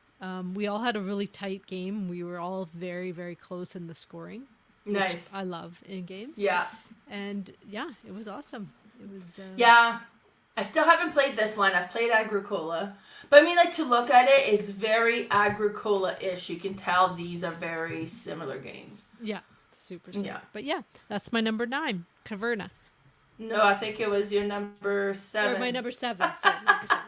We all had a really tight game. We were all very, very close in the scoring. Nice. Which I love in games. Yeah. And yeah, it was awesome. It was Yeah. I still haven't played this one. I've played Agricola. But I mean, like, to look at it, it's very Agricola-ish. You can tell these are very similar games. Yeah, super similar. Yeah. But yeah, that's my number 9, Caverna. No, I think it was your number 7. Or my number 7. Sorry, number 7.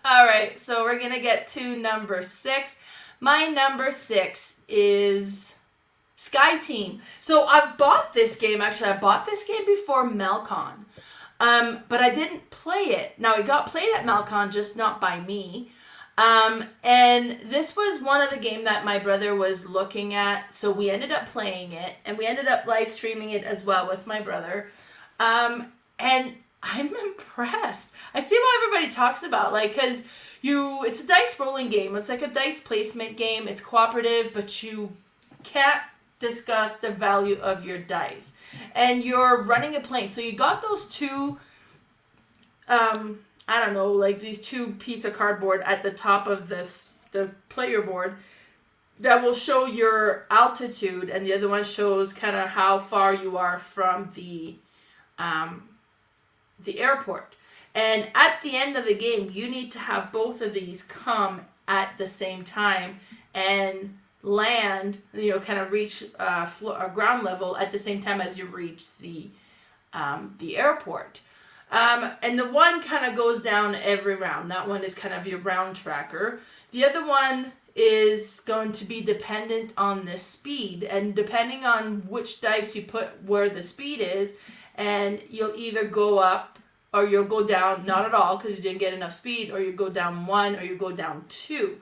All right, so we're going to get to number 6. My number 6 is Sky Team. So I've bought this game. Actually, I bought this game before Melcon. But I didn't play it. Now, it got played at Melcon, just not by me. And this was one of the game that my brother was looking at. So we ended up playing it, and we ended up live streaming it as well with my brother. And I'm impressed. I see what everybody talks about, like, cause it's a dice rolling game. It's like a dice placement game. It's cooperative, but you can't discuss the value of your dice, and you're running a plane. So you got those 2, I don't know, like these 2 pieces of cardboard at the top of the player board that will show your altitude, and the other one shows kind of how far you are from the the airport. And at the end of the game, you need to have both of these come at the same time and land, kind of reach ground level at the same time as you reach the airport. And the one kind of goes down every round. That one is kind of your round tracker. The other one is going to be dependent on the speed, and depending on which dice you put where the speed is, and you'll either go up or you'll go down, not at all because you didn't get enough speed, or you go down 1 or you go down 2.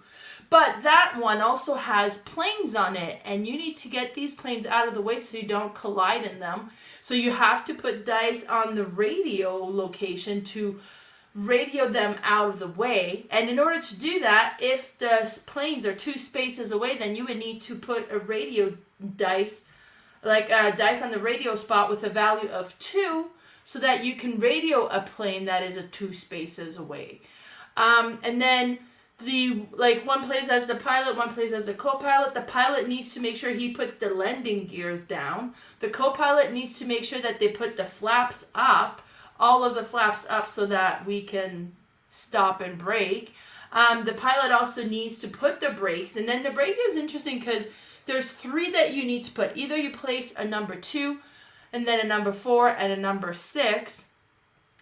But that one also has planes on it, and you need to get these planes out of the way so you don't collide in them. So you have to put dice on the radio location to radio them out of the way. And in order to do that, if the planes are 2 spaces away, then you would need to put a radio dice, like a dice on the radio spot with a value of 2, so that you can radio a plane that is 2 spaces away. And then one plays as the pilot, one plays as the co-pilot. The pilot needs to make sure he puts the landing gears down. The co-pilot needs to make sure that they put the flaps up, all of the flaps up, so that we can stop and brake. The pilot also needs to put the brakes. And then the brake is interesting because there's 3 that you need to put. Either you place a number 2, and then a number 4, and a number 6.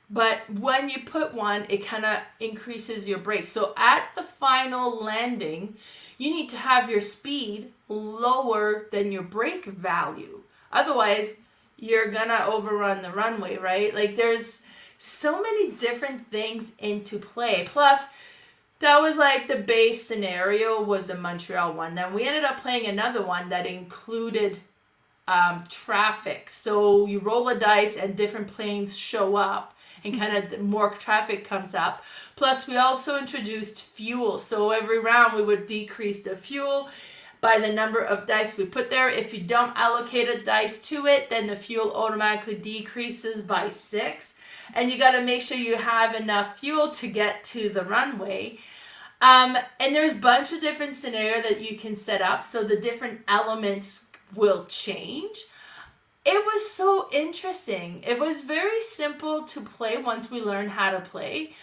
But when you put one, it kind of increases your brake. So at the final landing, you need to have your speed lower than your brake value. Otherwise, you're going to overrun the runway, right? Like, there's so many different things into play. Plus, that was like the base scenario was the Montreal one. Then we ended up playing another one that included traffic. So you roll a dice and different planes show up, and kind of more traffic comes up. Plus, we also introduced fuel. So every round we would decrease the fuel by the number of dice we put there. If you don't allocate a dice to it, then the fuel automatically decreases by 6. And you got to make sure you have enough fuel to get to the runway. And there's a bunch of different scenarios that you can set up, so the different elements will change. It was so interesting. It was very simple to play once we learned how to play.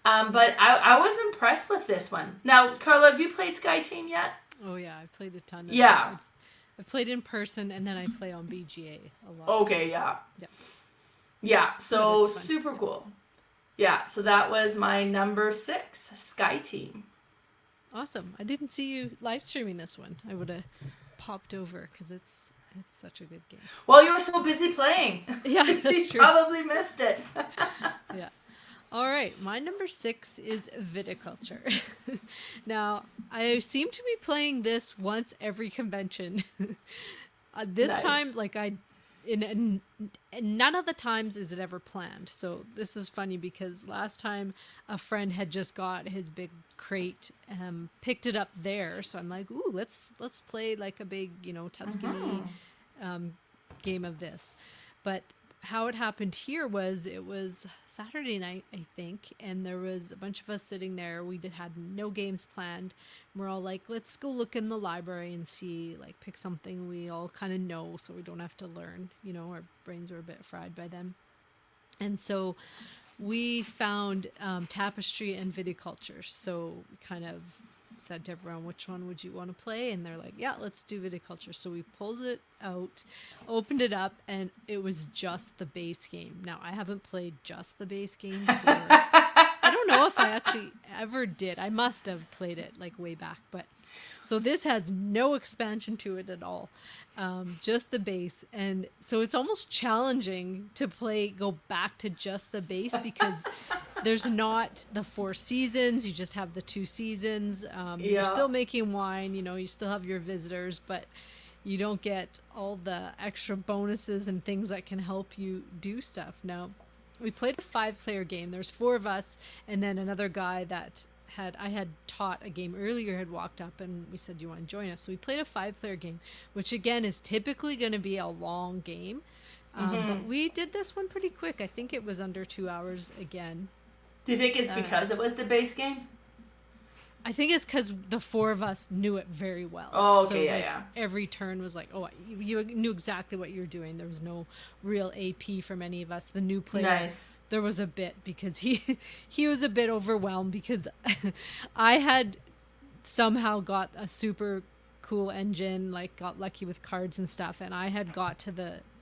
But I was impressed with this one. Now, Carla, have you played Sky Team yet? Oh, yeah. I played a ton of Yeah. this. I've played in person, and then I play on BGA a lot. Okay, yeah. Yeah. Yeah, so super cool. Yeah, so that was my number 6, Sky Team. Awesome. I didn't see you live streaming this one. I would have popped over because it's such a good game. Well, you were so busy playing. Yeah, that's you true. probably missed it. Yeah. All right. My number 6 is Viticulture. Now, I seem to be playing this once every convention. This Nice. time, like in none of the times is it ever planned. So this is funny because last time a friend had just got his big crate, picked it up there. So I'm like, ooh, let's play like a big, Tuscany game of this. But how it happened here was it was Saturday night, I think, and there was a bunch of us sitting there. We had no games planned. We're all like, let's go look in the library and see, like, pick something we all kind of know so we don't have to learn. Our brains were a bit fried by then. And so we found Tapestry and Viticulture. So we kind of said to everyone, which one would you want to play? And they're like, yeah, let's do Viticulture. So we pulled it out, opened it up, and it was just the base game. Now, I haven't played just the base game before. I don't know if I actually ever did. I must have played it like way back. But so this has no expansion to it at all. Just the base. And so it's almost challenging to go back to just the base because there's not the 4 seasons. You just have the 2 seasons. You're still making wine, you still have your visitors, but you don't get all the extra bonuses and things that can help you do stuff. Now, we played a 5-player game. There's 4 of us, and then another guy that I had taught a game earlier had walked up, and we said, "Do you want to join us?" So we played a 5-player game, which again is typically going to be a long game. But we did this one pretty quick. I think it was under 2 hours again. Do you think it's because it was the base game? I think it's because the four of us knew it very well. Oh, okay, so, yeah. Every turn was like, oh, you knew exactly what you were doing. There was no real AP from any of us. The new player, Nice. There was a bit because he was a bit overwhelmed because I had somehow got a super cool engine, like got lucky with cards and stuff, and I had got to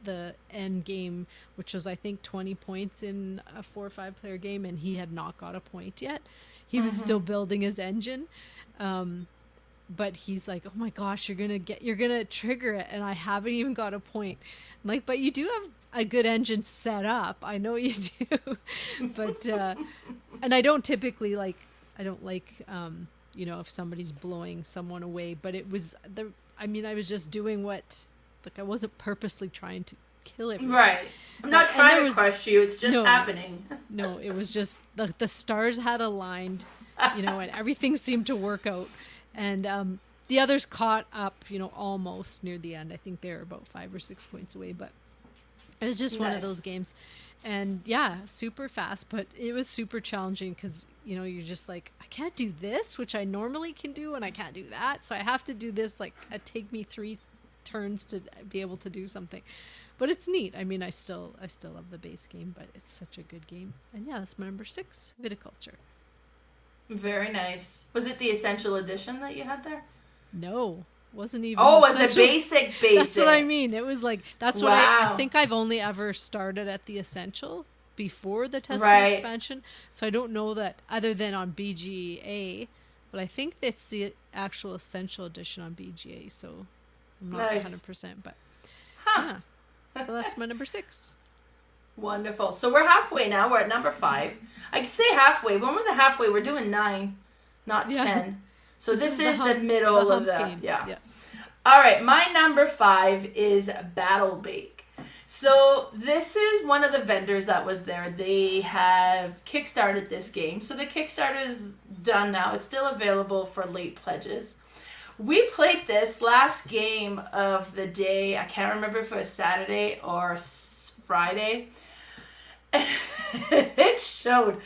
the end game, which was I think 20 points in a 4 or 5 player game, and he had not got a point yet. He was still building his engine, but he's like, oh my gosh, you're gonna trigger it, and I haven't even got a point. I'm like, but you do have a good engine set up, I know you do. But and I don't typically like if somebody's blowing someone away, but it was I was just doing what, like, I wasn't purposely trying to kill it. Right. I'm not trying to crush you. It's just happening. No, it was just the stars had aligned, and everything seemed to work out. And the others caught up, almost near the end. I think they were about 5 or 6 points away, but it was just one of those games. And yeah, super fast, but it was super challenging because, you're just like, I can't do this, which I normally can do, and I can't do that. So I have to do this, like, it take me 3 turns to be able to do something. But it's neat. I still love the base game, but it's such a good game. And yeah, that's my number 6, Viticulture. Very nice. Was it the Essential Edition that you had there? No, wasn't even. Oh, it was a basic. That's what I mean. It was like, that's what I think I've only ever started at the Essential before the Testament expansion. So I don't know that other than on BGA, but I think it's the actual Essential Edition on BGA. So I'm not 100%, but yeah. So that's my number 6. Wonderful. So we're halfway now. We're at number 5. I can say halfway. When we're the halfway, we're doing 9, not 10. So this is the middle of the yeah. All right. My number 5 is Battle Bake. So this is one of the vendors that was there. They have kickstarted this game. So the Kickstarter is done now. It's still available for late pledges. We played this last game of the day. I can't remember if it was Saturday or Friday. It showed.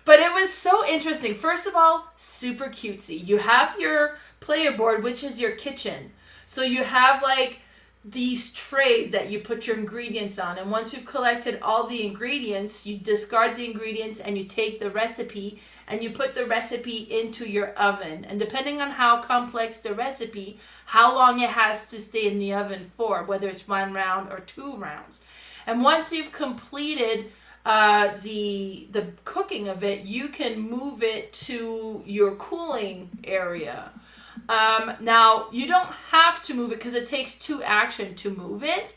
But it was so interesting. First of all, super cutesy. You have your player board, which is your kitchen. So you have like these trays that you put your ingredients on. And once you've collected all the ingredients, you discard the ingredients and you take the recipe and you put the recipe into your oven. And depending on how complex the recipe, how long it has to stay in the oven for, whether it's 1 round or 2 rounds. And once you've completed the cooking of it, you can move it to your cooling area. Now, you don't have to move it because it takes 2 action to move it.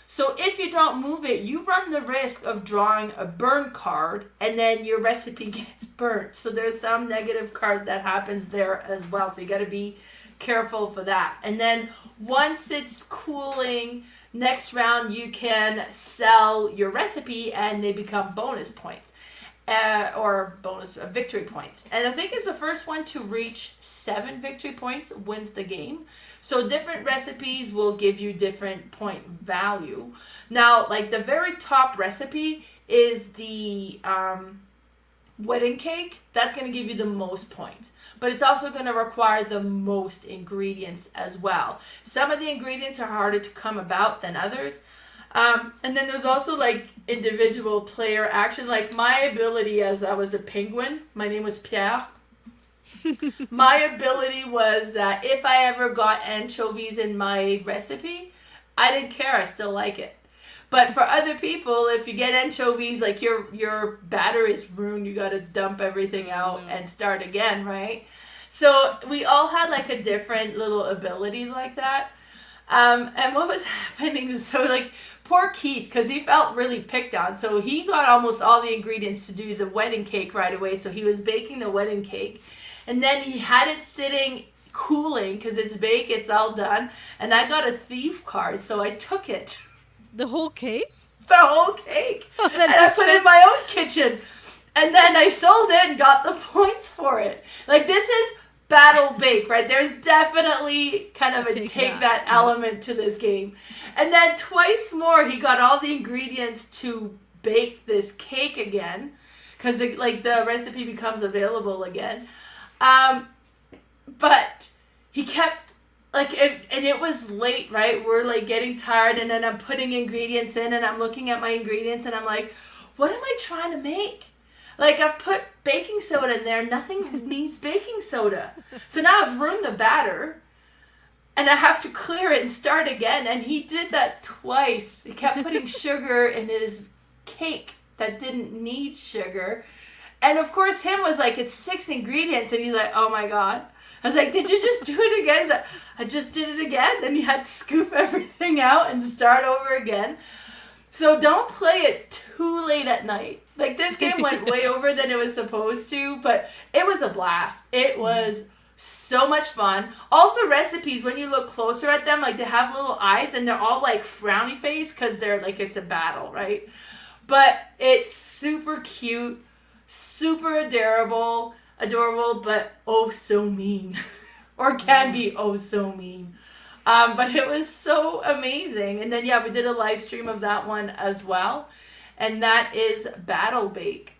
So if you don't move it, you run the risk of drawing a burn card and then your recipe gets burnt. So there's some negative cards that happens there as well. So you got to be careful for that. And then once it's cooling, next round you can sell your recipe and they become bonus points. Or bonus victory points. And I think it's the first one to reach 7 victory points wins the game. So different recipes will give you different point value. Now, like the very top recipe is the wedding cake. That's going to give you the most points. But it's also going to require the most ingredients as well. Some of the ingredients are harder to come about than others. And then there's also like individual player action. Like my ability as I was the penguin, my name was Pierre. My ability was that if I ever got anchovies in my recipe, I didn't care. I still like it. But for other people, if you get anchovies, like your batter is ruined. You got to dump everything out and start again, right? So we all had like a different little ability like that. And what was happening is, so like poor Keith, because he felt really picked on. So he got almost all the ingredients to do the wedding cake right away. So he was baking the wedding cake. And then he had it sitting cooling because it's baked, it's all done. And I got a thief card, so I took it. The whole cake? The whole cake. Oh, and I put it in my own kitchen. And then I sold it and got the points for it. Like this is Battle Bake, right? There's definitely kind of a take that element to this game. And then twice more, he got all the ingredients to bake this cake again, because like the recipe becomes available again. But he kept like, and it was late, right? We're like getting tired, and then I'm putting ingredients in, and I'm looking at my ingredients, and I'm like, what am I trying to make? Like, I've put baking soda in there. Nothing needs baking soda. So now I've ruined the batter, and I have to clear it and start again. And he did that twice. He kept putting sugar in his cake that didn't need sugar. And of course, him was like, it's 6 ingredients. And he's like, oh my God. I was like, did you just do it again? He's like, I just did it again. Then he had to scoop everything out and start over again. So don't play it too late at night. Like, this game went way over than it was supposed to, but it was a blast. It was so much fun. All the recipes, when you look closer at them, like, they have little eyes, and they're all like frowny face because they're like, it's a battle, right? But it's super cute, super adorable, but oh so mean. Or can be oh so mean. But it was so amazing. And then, yeah, we did a live stream of that one as well. And that is Battle Bake.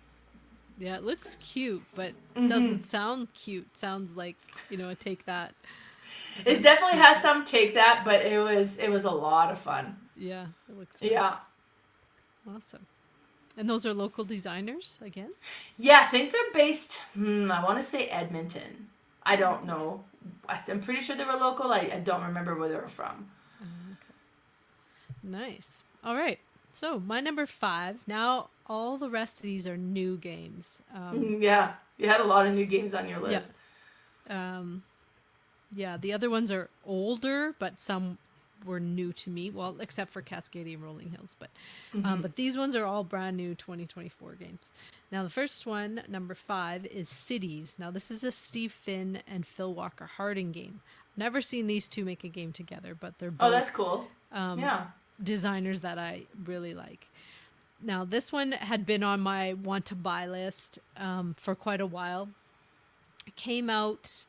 Yeah, it looks cute, but doesn't sound cute. Sounds like, a Take That. It definitely has some Take That, but it was a lot of fun. Yeah, it looks fun. Yeah. Awesome. And those are local designers again? Yeah, I think they're based, I want to say Edmonton. I don't know. I'm pretty sure they were local. I don't remember where they were from. Okay. Nice. All right. So my number 5. Now all the rest of these are new games. Yeah, you had a lot of new games on your list. Yeah, the other ones are older, but some were new to me. Well, except for Cascadia and Rolling Hills, but these ones are all brand new 2024 games. Now the first one, number 5, is Cities. Now this is a Steve Finn and Phil Walker Harding game. Never seen these two make a game together, but they're both that's cool. Designers that I really like. Now this one had been on my want to buy list for quite a while. It came out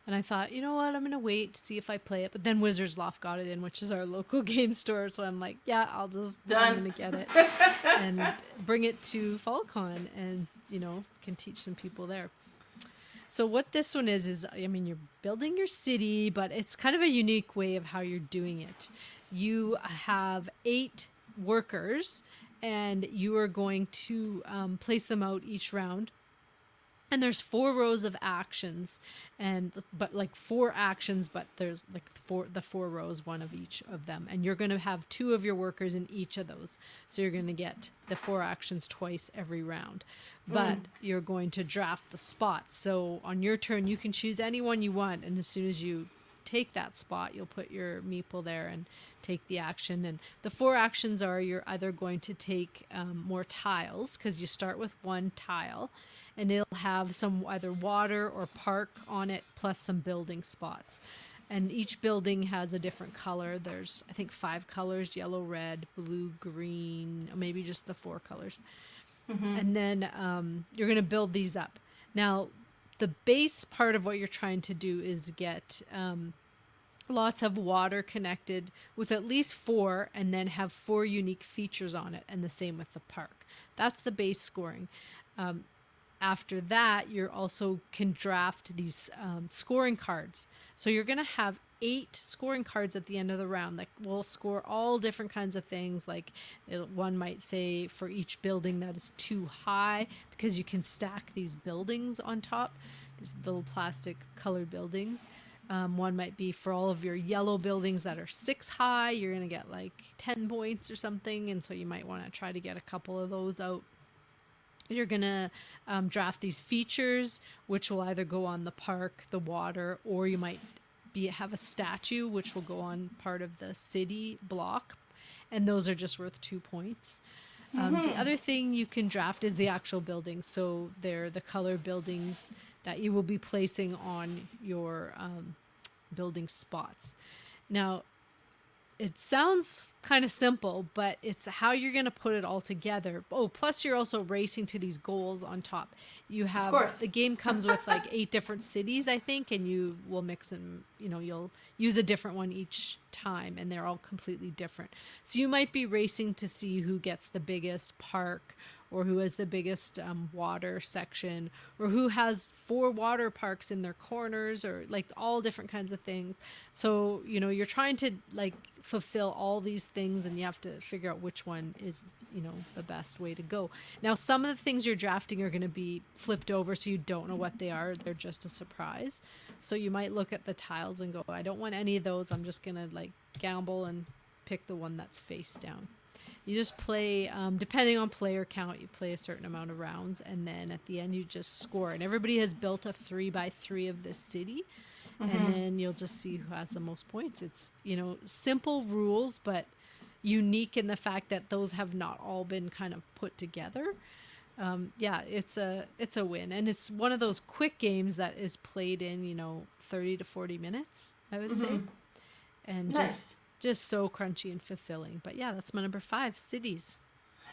and I thought, you know what, I'm going to wait to see if I play it. But then Wizards Loft got it in, which is our local game store. So I'm like, yeah, I'm going to get it and bring it to FallCon and, can teach some people there. So what this one is, you're building your city, but it's kind of a unique way of how you're doing it. You have 8 workers, and you are going to place them out each round. And there's 4 rows of actions, but 4 actions, but there's the 4 rows, one of each of them. And you're going to have 2 of your workers in each of those. So you're going to get the 4 actions twice every round. But you're going to draft the spots. So on your turn, you can choose any one you want. And as soon as you take that spot, you'll put your meeple there and take the action. And the 4 actions are, you're either going to take more tiles, because you start with 1 tile, and it'll have some either water or park on it, plus some building spots. And each building has a different color. There's, I think, 5 colors: yellow, red, blue, green, or maybe just the 4 colors. And then you're going to build these up. Now, the base part of what you're trying to do is get lots of water connected with at least 4, and then have 4 unique features on it, and the same with the park. That's the base scoring. After that, you also can draft these scoring cards. So you're going to have 8 scoring cards at the end of the round that will score all different kinds of things. Like one might say for each building that is too high, because you can stack these buildings on top, these little plastic colored buildings. One might be for all of your yellow buildings that are 6 high, you're going to get 10 points or something. And so you might want to try to get a couple of those out. You're going to draft these features, which will either go on the park, the water, or you might have a statue, which will go on part of the city block. And those are just worth 2 points. The other thing you can draft is the actual buildings. So they're the color buildings that you will be placing on your building spots. Now, it sounds kind of simple, but it's how you're going to put it all together. Oh, plus you're also racing to these goals on top. You have, of course, the game comes with 8 different cities, I think, and you will mix them, you'll use a different one each time, and they're all completely different. So you might be racing to see who gets the biggest park or who has the biggest water section, or who has 4 water parks in their corners, or like all different kinds of things. So, you know, you're trying to like fulfill all these things, and you have to figure out which one is, you know, the best way to go. Now, some of the things you're drafting are going to be flipped over, so you don't know what they are. They're just a surprise. So you might look at the tiles and go, I don't want any of those. I'm just going to like gamble and pick the one that's face down. You just play, depending on player count, you play a certain amount of rounds, and then at the end you just score. And everybody has built a 3x3 of this city, and then you'll just see who has the most points. It's, you know, simple rules, but unique in the fact that those have not all been kind of put together. Yeah, it's a win, and it's one of those quick games that is played in, you know, 30 to 40 minutes, I would say, and nice. just so crunchy and fulfilling. But yeah, that's my number 5, cities.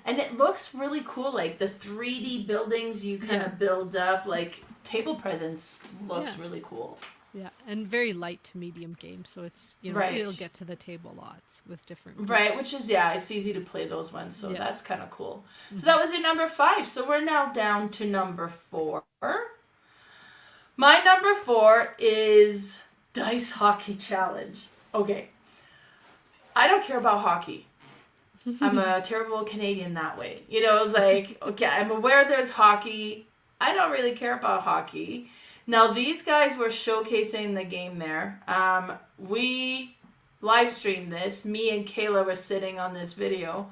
And it looks really cool, like the 3D buildings you kind of build up, like table presence looks really cool. Yeah, and very light to medium game, so it's, you know, it'll get to the table lots with different groups. Right, which is, it's easy to play those ones, so that's kind of cool. So that was your number 5, so we're now down to number 4. My number 4 is Dice Hockey Challenge. Okay, I don't care about hockey. I'm a terrible Canadian that way. You know, it's like, okay, I'm aware there's hockey. I don't really care about hockey. Now, these guys were showcasing the game there. We live streamed this. Me and Kayla were sitting on this video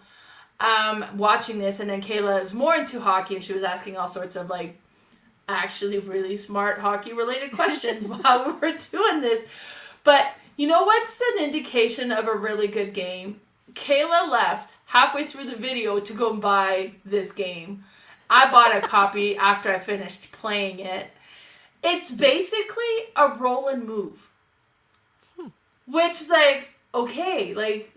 watching this, and then Kayla was more into hockey, and she was asking all sorts of, like, actually really smart hockey-related questions while we were doing this. But you know what's an indication of a really good game? Kayla left halfway through the video to go buy this game. I bought a copy after I finished playing it. It's basically a roll and move. Which is like, okay, like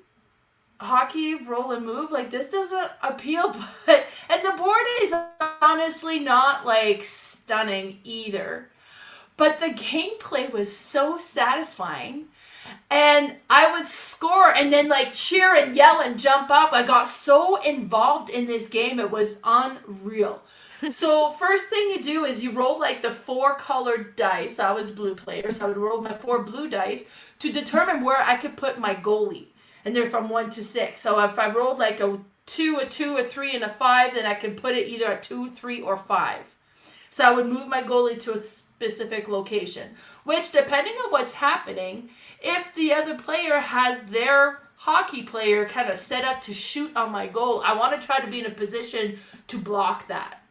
hockey, roll and move, like this doesn't appeal, but, and the board is honestly not like stunning either. But the gameplay was so satisfying. And I would score and then like cheer and yell and jump up. I got so involved in this game. It was unreal. So first thing you do is you roll like the 4 colored dice. I was blue player, so I would roll my 4 blue dice to determine where I could put my goalie. And they're from 1 to 6. So if I rolled like a 2, a 3, and a 5, then I could put it either at 2, 3, or 5. So I would move my goalie to a specific location, which depending on what's happening, if the other player has their hockey player kind of set up to shoot on my goal, I want to try to be in a position to block that.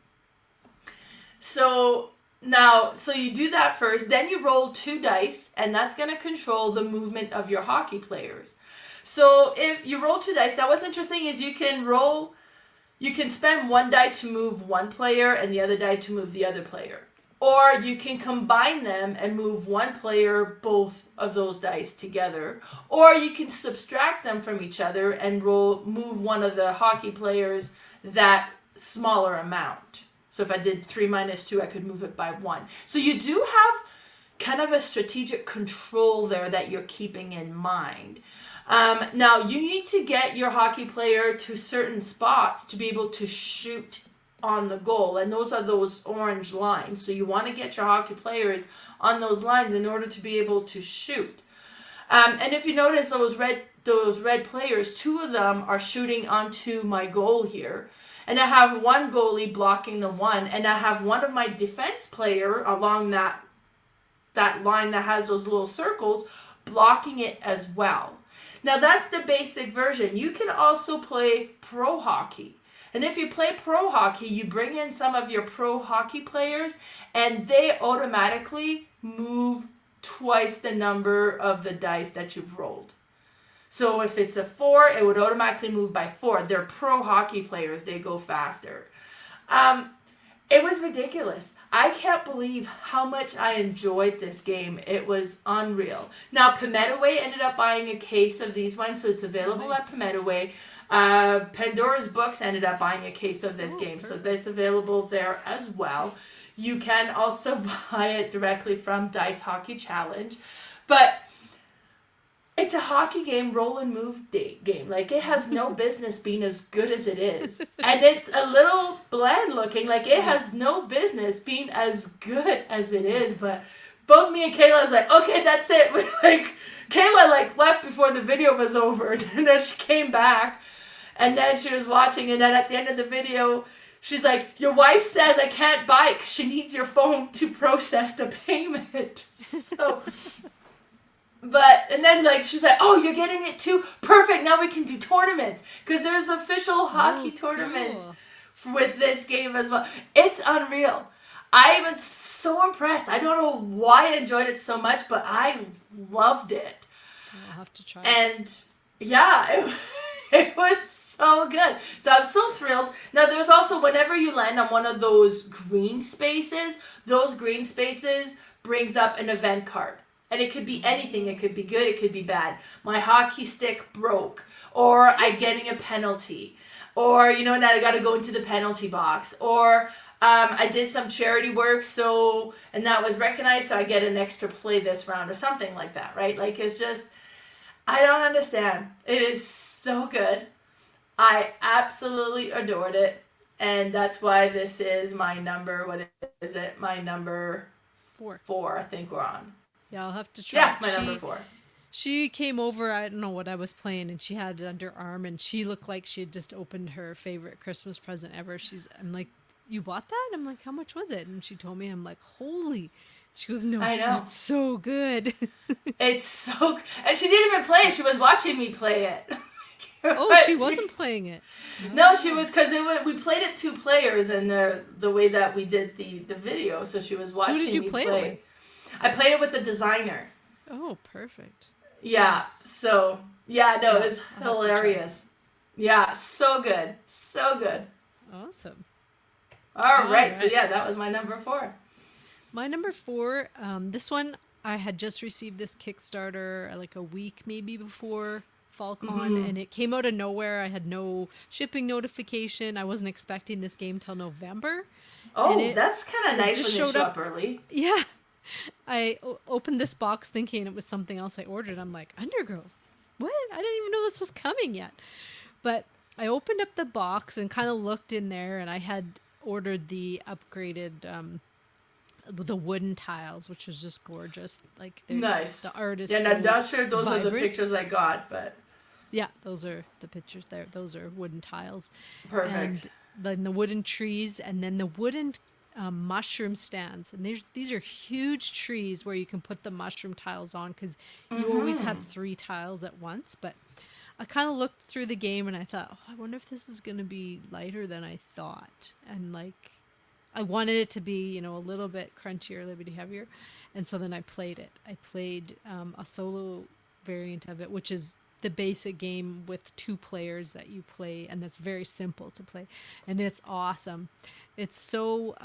So you do that first, then you roll 2 dice, and that's going to control the movement of your hockey players. So if you roll 2 dice, now what's interesting is you can spend 1 die to move one player and the other die to move the other player. Or you can combine them and move one player, both of those dice together. Or you can subtract them from each other and move one of the hockey players that smaller amount. So if I did 3 minus 2, I could move it by 1. So you do have kind of a strategic control there that you're keeping in mind. Now, you need to get your hockey player to certain spots to be able to shoot on the goal, and those are those orange lines. So you want to get your hockey players on those lines in order to be able to shoot. And if you notice those red players, 2 of them are shooting onto my goal here. And I have one goalie blocking the one, and I have one of my defense player along that line that has those little circles blocking it as well. Now that's the basic version. You can also play pro hockey. And if you play pro hockey, you bring in some of your pro hockey players, and they automatically move twice the number of the dice that you've rolled. So if it's a 4, it would automatically move by 4. They're pro hockey players. They go faster. It was ridiculous. I can't believe how much I enjoyed this game. It was unreal. Now, Pimetaway ended up buying a case of these ones, so it's available at Pimetaway. Pandora's Books ended up buying a case of this game, so that's available there as well. You can also buy it directly from Dice Hockey Challenge. But It's a hockey game, roll and move game. Like, it has no business being as good as it is. And it's a little bland looking. Like, it has no business being as good as it is. But both me and Kayla was like, okay, that's it. Like, Kayla, like, left before the video was over. And then she came back. And then she was watching. And then at the end of the video, she's like, your wife says I can't buy it because she needs your phone to process the payment. So... But, and then, like, she's like, oh, you're getting it too? Perfect, now we can do tournaments. Because there's official hockey tournaments with this game as well. It's unreal. I was so impressed. I don't know why I enjoyed it so much, but I loved it. I'll have to try it. And, yeah, it was so good. So I'm so thrilled. Now, there's also, whenever you land on one of those green spaces brings up an event card. And it could be anything. It could be good. It could be bad. My hockey stick broke. Or I'm getting a penalty. Or, you know, now I got to go into the penalty box. Or I did some charity work, and that was recognized, so I get an extra play this round or something like that, right? Like, it's just, I don't understand. It is so good. I absolutely adored it. And that's why this is my number, what is it? My number 4, I think we're on. Yeah, I'll have to try. Yeah, my number 4. She came over, I don't know what I was playing, and she had it under arm, and she looked like she had just opened her favorite Christmas present ever. I'm like, you bought that? I'm like, how much was it? And she told me, I'm like, holy. She goes, no, I know. It's so good. It's so, and she didn't even play it. She was watching me play it. Oh, she wasn't playing it. No, she was, because we played it 2 players in the way that we did the video, so she was watching me play. Who did you play it with? I played it with a designer. Oh, perfect. Yeah, nice. So, yeah, no, it was hilarious. Yeah, so good. So good. Awesome. All right, so yeah, that was my number 4. My number 4, this one, I had just received this Kickstarter like a week maybe before FallCon, and it came out of nowhere. I had no shipping notification. I wasn't expecting this game till November. Oh, that's kind of nice when they show up early. Yeah. I opened this box thinking it was something else I ordered. I'm like, Undergrove? What? I didn't even know this was coming yet. But I opened up the box and kind of looked in there, and I had ordered the upgraded, the wooden tiles, which was just gorgeous. Like, nice. The art is I'm not sure those are the pictures I got, but... Yeah, those are the pictures there. Those are wooden tiles. Perfect. And then the wooden trees, and then the wooden... mushroom stands, and these are huge trees where you can put the mushroom tiles on, because you always have 3 tiles at once. But I kind of looked through the game and I thought, oh, I wonder if this is going to be lighter than I thought, and like I wanted it to be, you know, a little bit crunchier, a little bit heavier. And so then I played it. I played a solo variant of it, which is the basic game with 2 players that you play, and that's very simple to play, and it's awesome. It's so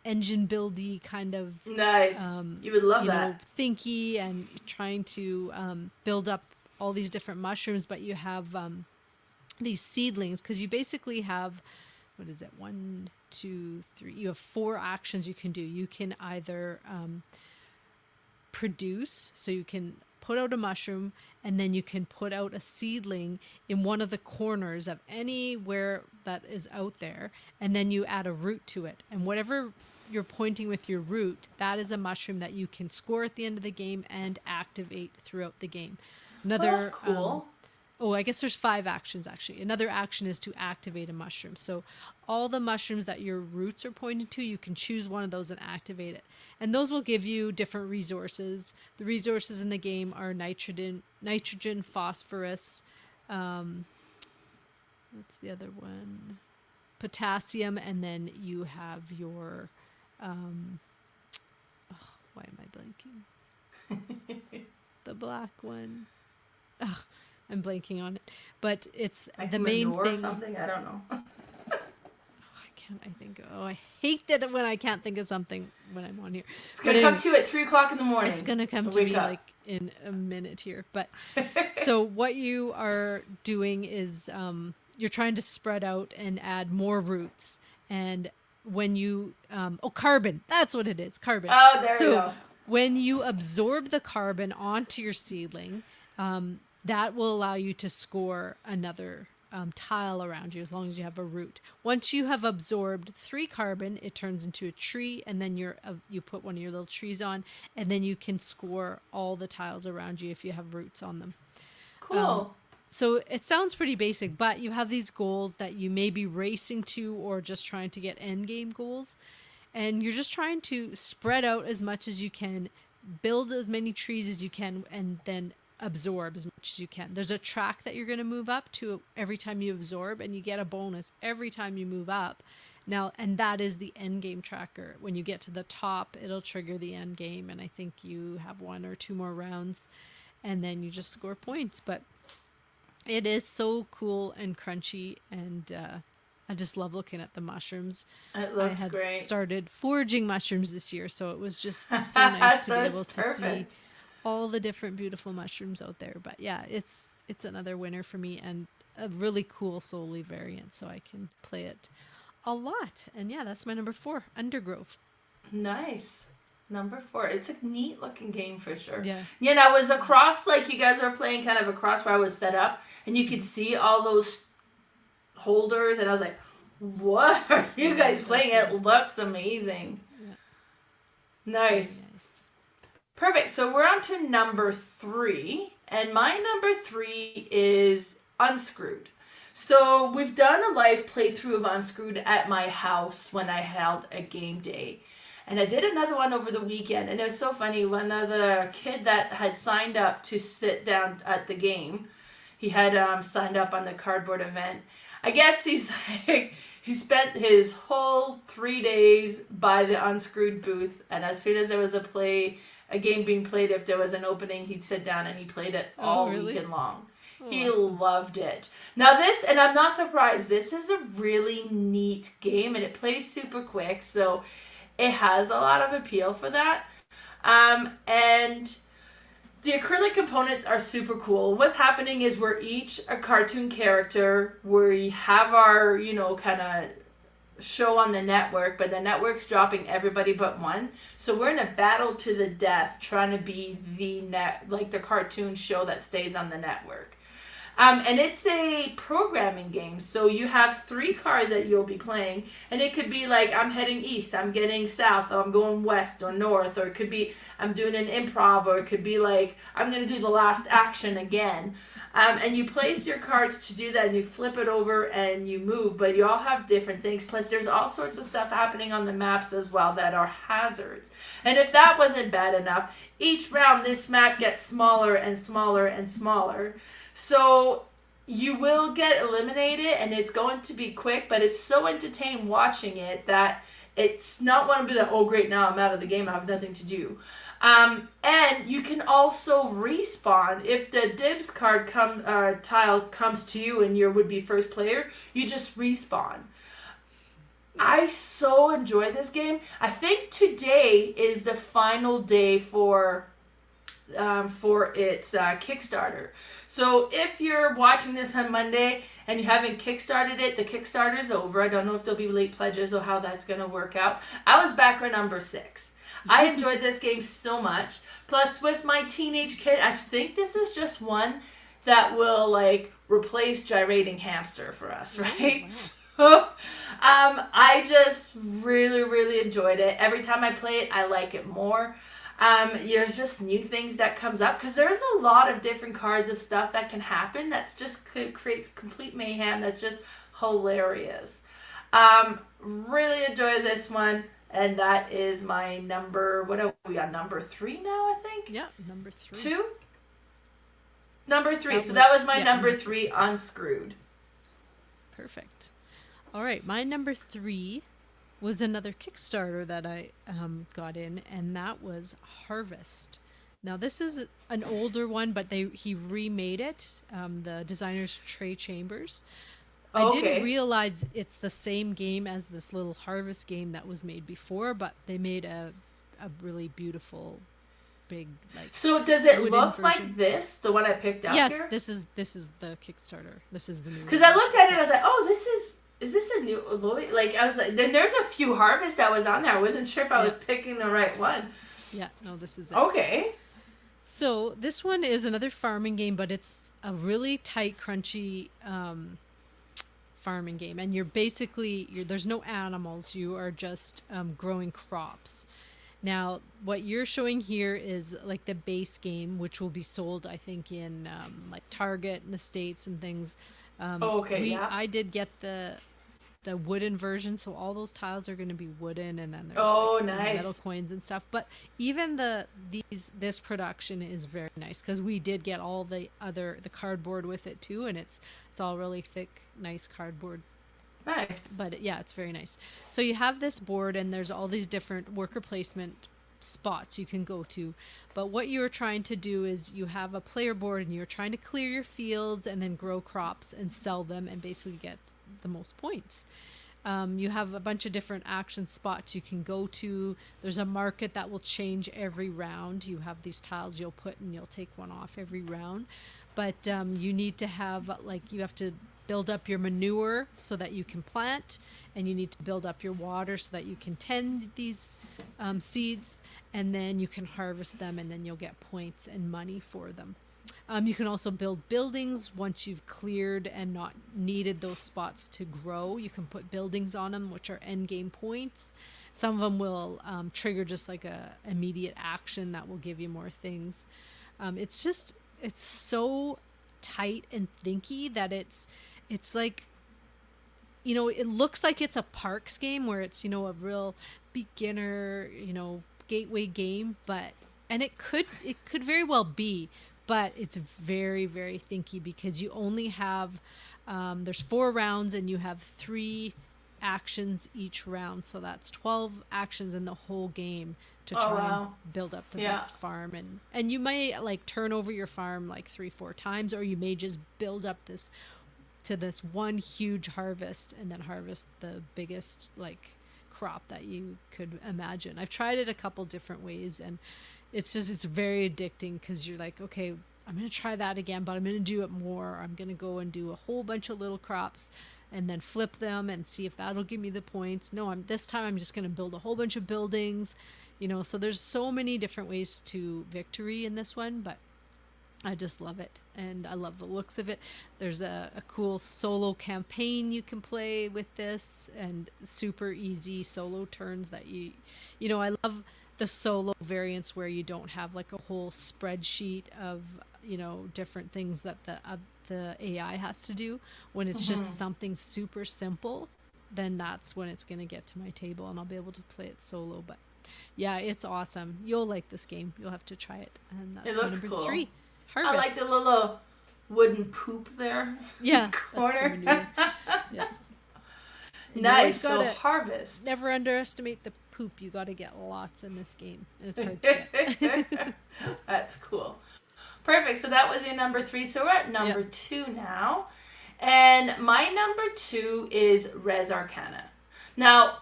engine buildy, kind of nice. You would love that. Thinky, and trying to build up all these different mushrooms, but you have these seedlings, because you basically have, what is it, 1, 2, 3, you have 4 actions you can do. You can either produce, so you can put out a mushroom, and then you can put out a seedling in one of the corners of anywhere that is out there, and then you add a root to it. And whatever you're pointing with your root, that is a mushroom that you can score at the end of the game and activate throughout the game. That's cool. I guess there's 5 actions, actually. Another action is to activate a mushroom. So all the mushrooms that your roots are pointed to, you can choose one of those and activate it. And those will give you different resources. The resources in the game are nitrogen, phosphorus, what's the other one? Potassium, and then you have your, why am I blanking? The black one. Oh, I'm blanking on it, but it's like the main thing. Or something, I don't know. I hate that when I can't think of something when I'm on here. It's gonna come to you at 3:00 in the morning. It's gonna come to me like in a minute here. But so what you are doing is you're trying to spread out and add more roots. And when you carbon, that's what it is, carbon. Oh, there you go. When you absorb the carbon onto your seedling, that will allow you to score another tile around you as long as you have a root. Once you have absorbed 3 carbon, it turns into a tree, and then you put one of your little trees on, and then you can score all the tiles around you if you have roots on them. Cool. So it sounds pretty basic, but you have these goals that you may be racing to or just trying to get end game goals. And you're just trying to spread out as much as you can, build as many trees as you can, and then absorb as much as you can. There's a track that you're going to move up to every time you absorb, and you get a bonus every time you move up. Now, and that is the end game tracker. When you get to the top, it'll trigger the end game, and I think you have 1 or 2 more rounds, and then you just score points. But it is so cool and crunchy, and I just love looking at the mushrooms. It looks I had great. started foraging mushrooms this year, so it was just so nice to be able to see all the different beautiful mushrooms out there. But yeah, it's another winner for me, and a really cool Solely variant, so I can play it a lot. And yeah, that's my number 4, Undergrove. Nice. Number 4. It's a neat looking game for sure. Yeah. Yeah, and I was across, like you guys were playing kind of across where I was set up, and you could see all those holders, and I was like, what are you guys playing? It looks amazing. Yeah. Nice. Perfect. So we're on to number 3, and my number 3 is Unscrewed. So we've done a live playthrough of Unscrewed at my house when I held a game day. And I did another one over the weekend, and it was so funny. One of the kid that had signed up to sit down at the game, he had signed up on the cardboard event. I guess he's like, he spent his whole 3 days by the Unscrewed booth, and as soon as there was a game being played, if there was an opening, he'd sit down and he played it all weekend long. Oh, he loved it. Now this, and I'm not surprised, this is a really neat game, and it plays super quick, so it has a lot of appeal for that. And the acrylic components are super cool. What's happening is we're each a cartoon character. We have our, kind of show on the network, but the network's dropping everybody but one. So we're in a battle to the death trying to be the cartoon show that stays on the network. And it's a programming game. So you have 3 cards that you'll be playing. And it could be like, I'm heading east, I'm getting south, or I'm going west or north. Or it could be, I'm doing an improv. Or it could be like, I'm going to do the last action again. And you place your cards to do that. And you flip it over and you move. But you all have different things. Plus, there's all sorts of stuff happening on the maps as well that are hazards. And if that wasn't bad enough, each round this map gets smaller and smaller and smaller. So you will get eliminated, and it's going to be quick, but it's so entertaining watching it that it's not want to be like, oh great, now I'm out of the game, I have nothing to do. And you can also respawn. If the dibs card tile comes to you and you would be first player, you just respawn. I so enjoy this game. I think today is the final day for its Kickstarter. So if you're watching this on Monday and you haven't kickstarted it, the Kickstarter is over. I don't know if there'll be late pledges or how that's going to work out. I was backer number 6. I enjoyed this game so much. Plus, with my teenage kid, I think this is just one that will replace Gyrating Hamster for us, right? So, I just really, really enjoyed it. Every time I play it, I like it more. There's just new things that comes up because there's a lot of different cards of stuff that can happen that's just creates complete mayhem. That's just hilarious. Really enjoy this one, and that is my number. What are we on? Number 3 now, I think. Yeah, number 3. 2. Number 3. So that was my number 3, Unscrewed. Perfect. All right, my number 3 was another Kickstarter that I got in, and that was Harvest. Now, this is an older one, but he remade it, the designer's Trey Chambers. I didn't realize it's the same game as this little Harvest game that was made before, but they made a really beautiful, big, So does it look like this, the one I picked out here? Yes, this is the Kickstarter. This is the new one. Because I looked at it and I was like, oh, is this a new, I was like, then there's a few Harvest that was on there. I wasn't sure if I was picking the right one. Yeah, no, this is it. Okay. So this one is another farming game, but it's a really tight, crunchy farming game, and there's no animals. You are just growing crops. Now, what you're showing here is like the base game, which will be sold, I think, in like Target in the States and things. Oh, okay, yeah. I did get the wooden version, so all those tiles are going to be wooden, and then there's like Oh, metal nice. coins and stuff. But even this production is very nice because we did get all the cardboard with it too, and it's all really thick, nice cardboard. Nice. But yeah, it's very nice. So you have this board, and there's all these different worker placement spots you can go to. But what you're trying to do is you have a player board, and you're trying to clear your fields and then grow crops and sell them and basically get the most points. You have a bunch of different action spots you can go to. There's a market that will change every round. You have these tiles you'll put, and you'll take one off every round. But you need to have, like, you have to build up your manure so that you can plant, and you need to build up your water so that you can tend these seeds, and then you can harvest them, and then you'll get points and money for them. You can also build buildings once you've cleared and not needed those spots to grow. You can put buildings on them, which are end game points. Some of them will trigger just like a immediate action that will give you more things. It's so tight and thinky that it's like, it looks like it's a parks game where it's, a real beginner, gateway game, and it could very well be, but it's very, very thinky because you only have, there's 4 rounds, and you have 3 actions each round. So that's 12 actions in the whole game to try and build up the best farm. And you may like turn over your farm like 3-4 times, or you may just build up this one huge harvest and then harvest the biggest like crop that you could imagine. I've tried it a couple different ways, and it's very addicting because you're like, okay, I'm going to try that again, but I'm going to do it more. I'm going to go and do a whole bunch of little crops and then flip them and see if that'll give me the points. No, this time I'm just going to build a whole bunch of buildings, so there's so many different ways to victory in this one, but I just love it, and I love the looks of it. There's a cool solo campaign you can play with this, and super easy solo turns that I love the solo variants where you don't have like a whole spreadsheet of, different things that the AI has to do. When it's just something super simple, then that's when it's going to get to my table and I'll be able to play it solo. But yeah, it's awesome. You'll like this game. You'll have to try it. And that's number cool. 3. Harvest. I like the little wooden poop there. Yeah. In the corner. Yeah. Nice. So harvest. Never underestimate the poop. You got to get lots in this game, and it's hard to get. That's cool. Perfect. So that was your number 3. So we're at number 2 now. And my number 2 is Res Arcana. Now,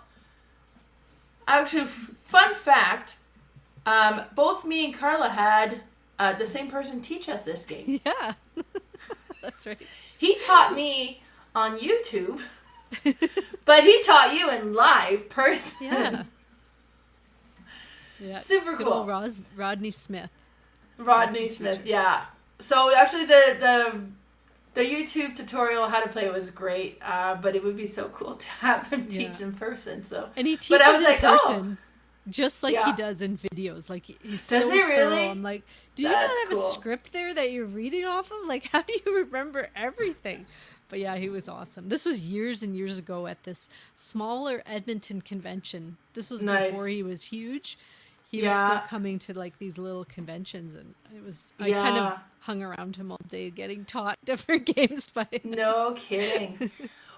actually, fun fact, both me and Carla had the same person teach us this game. Yeah. That's right. He taught me on YouTube, but he taught you in live person. Yeah. Yeah. Super Good cool. old Rodney Smith. Rodney Smith, yeah. So actually the YouTube tutorial how to play was great, but it would be so cool to have him teach in person. So, and he teaches but I was like, person, just like he does in videos. Like he's does so he really? thorough. I'm like, do you not have a script there that you're reading off of? Like, how do you remember everything? But yeah, he was awesome. This was years and years ago at this smaller Edmonton convention. This was before he was huge. He was still coming to like these little conventions, and I kind of hung around him all day getting taught different games by him. No kidding.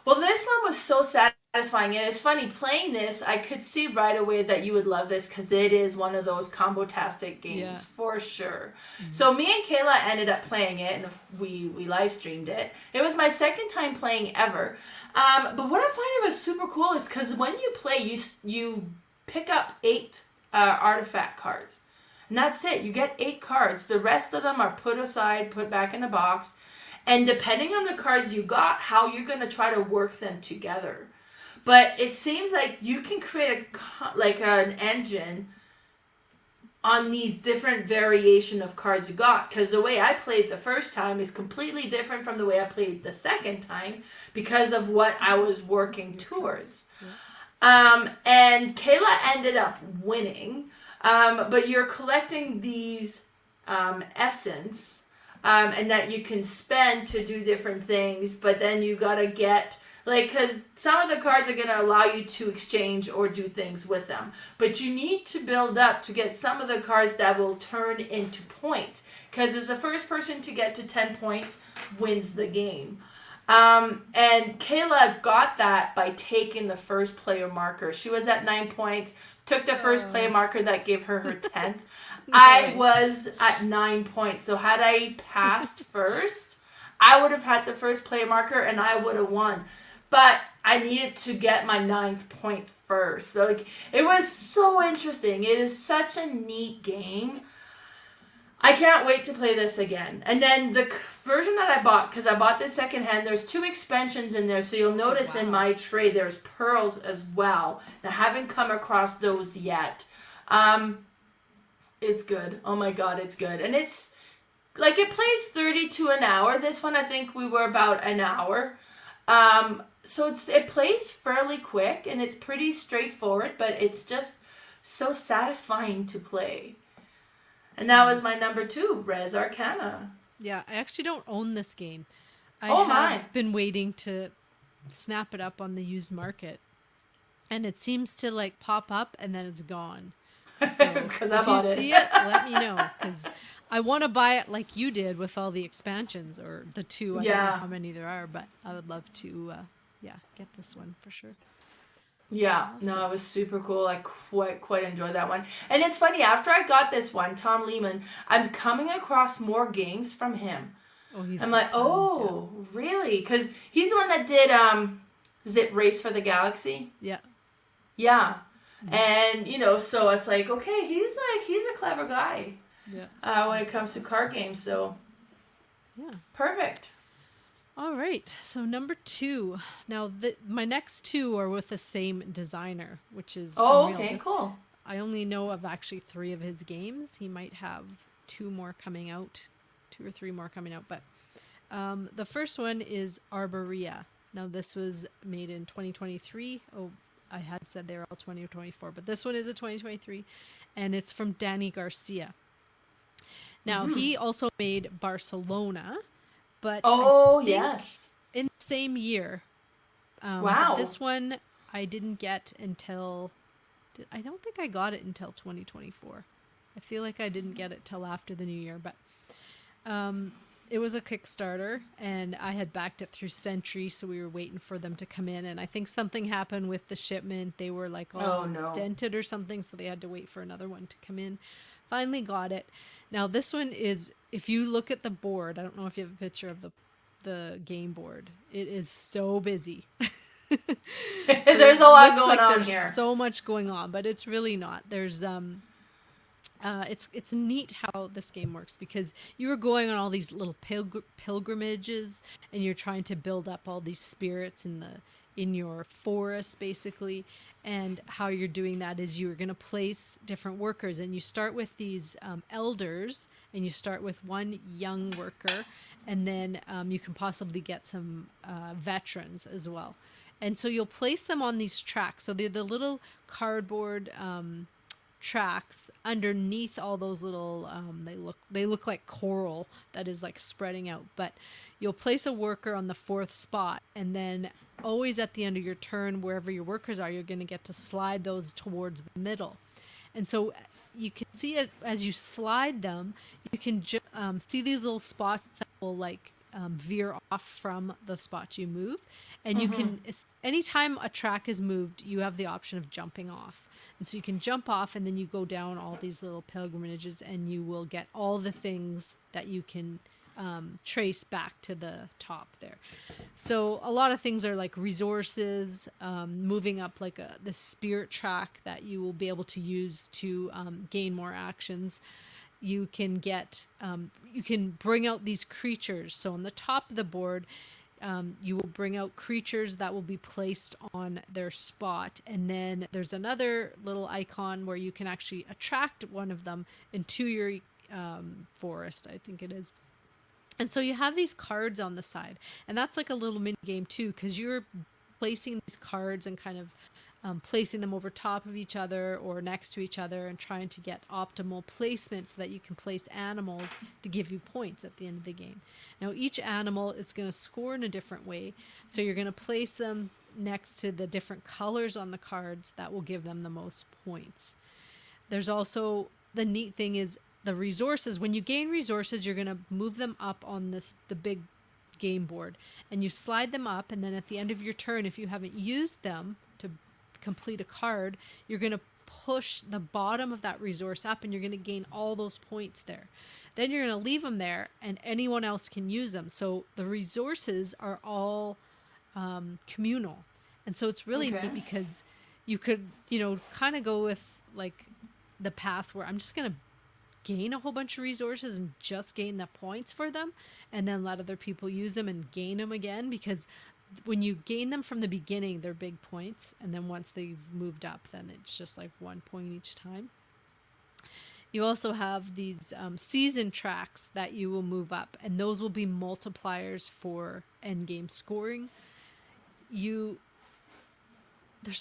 Well, this one was so satisfying, and it's funny playing this. I could see right away that you would love this because it is one of those combo-tastic games for sure. Mm-hmm. So me and Kayla ended up playing it, and we live streamed it. It was my second time playing ever. But what I find it was super cool is because when you play, you pick up 8 artifact cards, and that's it. You get 8 cards. The rest of them are put aside, put back in the box. And depending on the cards you got, how you're going to try to work them together. But it seems like you can create an engine on these different variation of cards you got, because the way I played the first time is completely different from the way I played the second time because of what I was working towards. And Kayla ended up winning, but you're collecting these essence, and that you can spend to do different things, but then you gotta get, like, because some of the cards are going to allow you to exchange or do things with them. But you need to build up to get some of the cards that will turn into points. Because as the first person to get to 10 points wins the game. And Kayla got that by taking the first player marker. She was at 9 points, took the first player marker that gave her 10th. I was at 9 points. So had I passed first, I would have had the first player marker and I would have won. But I needed to get my 9th point first. So, like, it was so interesting. It is such a neat game. I can't wait to play this again. And then the version that I bought, because I bought this secondhand, there's 2 expansions in there. So you'll notice in my tray there's pearls as well. And I haven't come across those yet. It's good. Oh my god, it's good. And it's, like, it plays 32 an hour. This one, I think we were about an hour. So it plays fairly quick and it's pretty straightforward, but it's just so satisfying to play. And that was my number 2, Res Arcana. Yeah, I actually don't own this game. I have been waiting to snap it up on the used market. And it seems to, like, pop up and then it's gone. So because I bought it. If you see it, let me know. Because I want to buy it like you did with all the expansions, or the 2. I don't know how many there are, but I would love to, get this one for sure. Yeah, awesome. No, it was super cool. I quite enjoyed that one. And it's funny, after I got this one, Tom Lehman, I'm coming across more games from him. I'm like, really? Because he's the one that did, is it Race for the Galaxy? Yeah. Yeah. And, so it's like, okay, he's a clever guy. Yeah. When it comes to card games, so. Yeah. Perfect. All right, so number 2. Now, my next 2 are with the same designer, which is okay, cool. I only know of actually 3 of his games. He might have 2 more coming out, 2 or 3 more coming out. But the first one is Arborea. Now, this was made in 2023. Oh, I had said they were all 2024, but this one is a 2023, and it's from Danny Garcia. Now, he also made Barcelona. But yes, in the same year. Wow. This one I didn't get until, I don't think I got it until 2024. I feel like I didn't get it till after the new year, but it was a Kickstarter and I had backed it through Sentry, so we were waiting for them to come in, and I think something happened with the shipment. They were like dented or something, so they had to wait for another one to come in. Finally got it. Now this one is, if you look at the board, I don't know if you have a picture of the game board. It is so busy. There's a lot going on here. There's so much going on, but it's really not. There's it's neat how this game works, because you were going on all these little pilgrimages and you're trying to build up all these spirits in your forest, basically. And how you're doing that is you're going to place different workers, and you start with these elders, and you start with one young worker, and then you can possibly get some veterans as well. And so you'll place them on these tracks. So they're the little cardboard tracks underneath all those little they look like coral that is like spreading out. But you'll place a worker on the 4th spot, and then always at the end of your turn, wherever your workers are, you're going to get to slide those towards the middle. And so you can see it as you slide them. You can see these little spots that will veer off from the spot you move, and you can, anytime a track is moved, you have the option of jumping off. And so you can jump off, and then you go down all these little pilgrimages, and you will get all the things that you can trace back to the top there. So a lot of things are like resources, moving up like the spirit track that you will be able to use to gain more actions. You can get, you can bring out these creatures. So on the top of the board, You will bring out creatures that will be placed on their spot. And then there's another little icon where you can actually attract one of them into your forest, I think it is. And so you have these cards on the side. And that's like a little mini game too, because you're placing these cards and kind of placing them over top of each other or next to each other and trying to get optimal placement so that you can place animals to give you points at the end of the game. Now, each animal is going to score in a different way. So you're going to place them next to the different colors on the cards that will give them the most points. There's also, the neat thing is the resources. When you gain resources, you're going to move them up on the big game board, and you slide them up, and then at the end of your turn, if you haven't used them to complete a card, you're going to push the bottom of that resource up, and you're going to gain all those points there. Then you're going to leave them there, and anyone else can use them. So the resources are all communal, and so it's really neat because you could, kind of go with like the path where I'm just going to gain a whole bunch of resources and just gain the points for them, and then let other people use them and gain them again, because when you gain them from the beginning, they're big points, and then once they've moved up, then it's just like 1 point each time. You also have these season tracks that you will move up, and those will be multipliers for endgame scoring. There's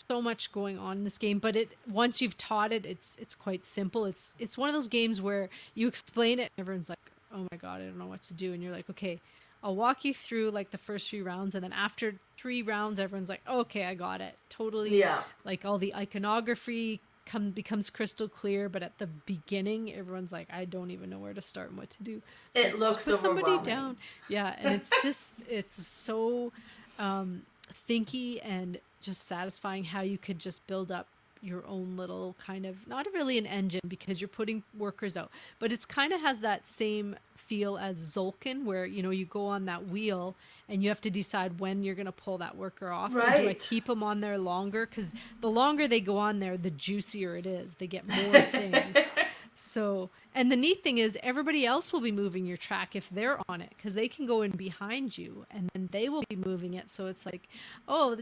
so much going on in this game, but once you've taught it, it's quite simple. It's one of those games where you explain it and everyone's like, oh my god, I don't know what to do, and you're like, okay, I'll walk you through like the first few rounds, and then after 3 rounds, everyone's like, okay, I got it. Totally. Yeah. Like all the iconography becomes crystal clear, but at the beginning, everyone's like, I don't even know where to start and what to do. So it looks put overwhelming. Somebody down. Yeah, and it's so thinky and just satisfying how you could just build up your own little kind of, not really an engine because you're putting workers out, but it's kind of has that same feel as Zolkin, where you go on that wheel and you have to decide when you're going to pull that worker off. Right. Or do I keep them on there longer? Because the longer they go on there, the juicier it is. They get more things. So, and the neat thing is everybody else will be moving your track if they're on it, because they can go in behind you and then they will be moving it. So it's like, oh,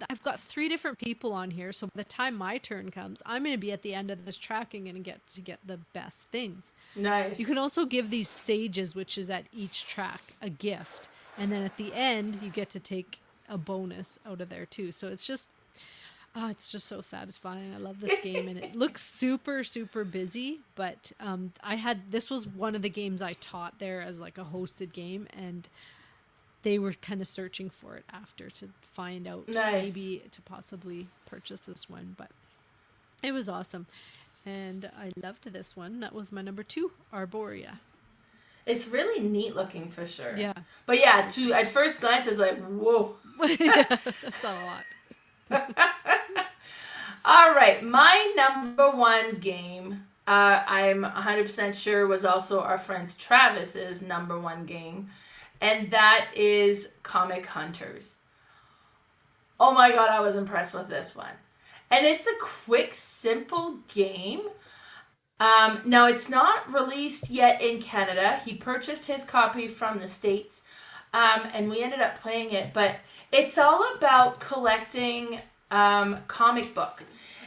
I've got 3 different people on here, so by the time my turn comes, I'm going to be at the end of this track and going to get the best things. Nice. You can also give these sages, which is at each track, a gift, and then at the end you get to take a bonus out of there too. So it's just so satisfying. I love this game, and it looks super, super busy. But this was one of the games I taught there as like a hosted game, and they were kind of searching for it after to find out maybe to possibly purchase this one. But it was awesome, and I loved this one. That was my number 2, Arborea. It's really neat looking for sure. Yeah. But yeah, at first glance, it's like, whoa. Yeah, that's a lot. All right, my number 1 game, I'm 100% sure was also our friend Travis's number 1 game, and that is Comic Hunters. Oh my god, I was impressed with this one. And it's a quick, simple game. Now, it's not released yet in Canada. He purchased his copy from the States, and we ended up playing it. But it's all about collecting comic book.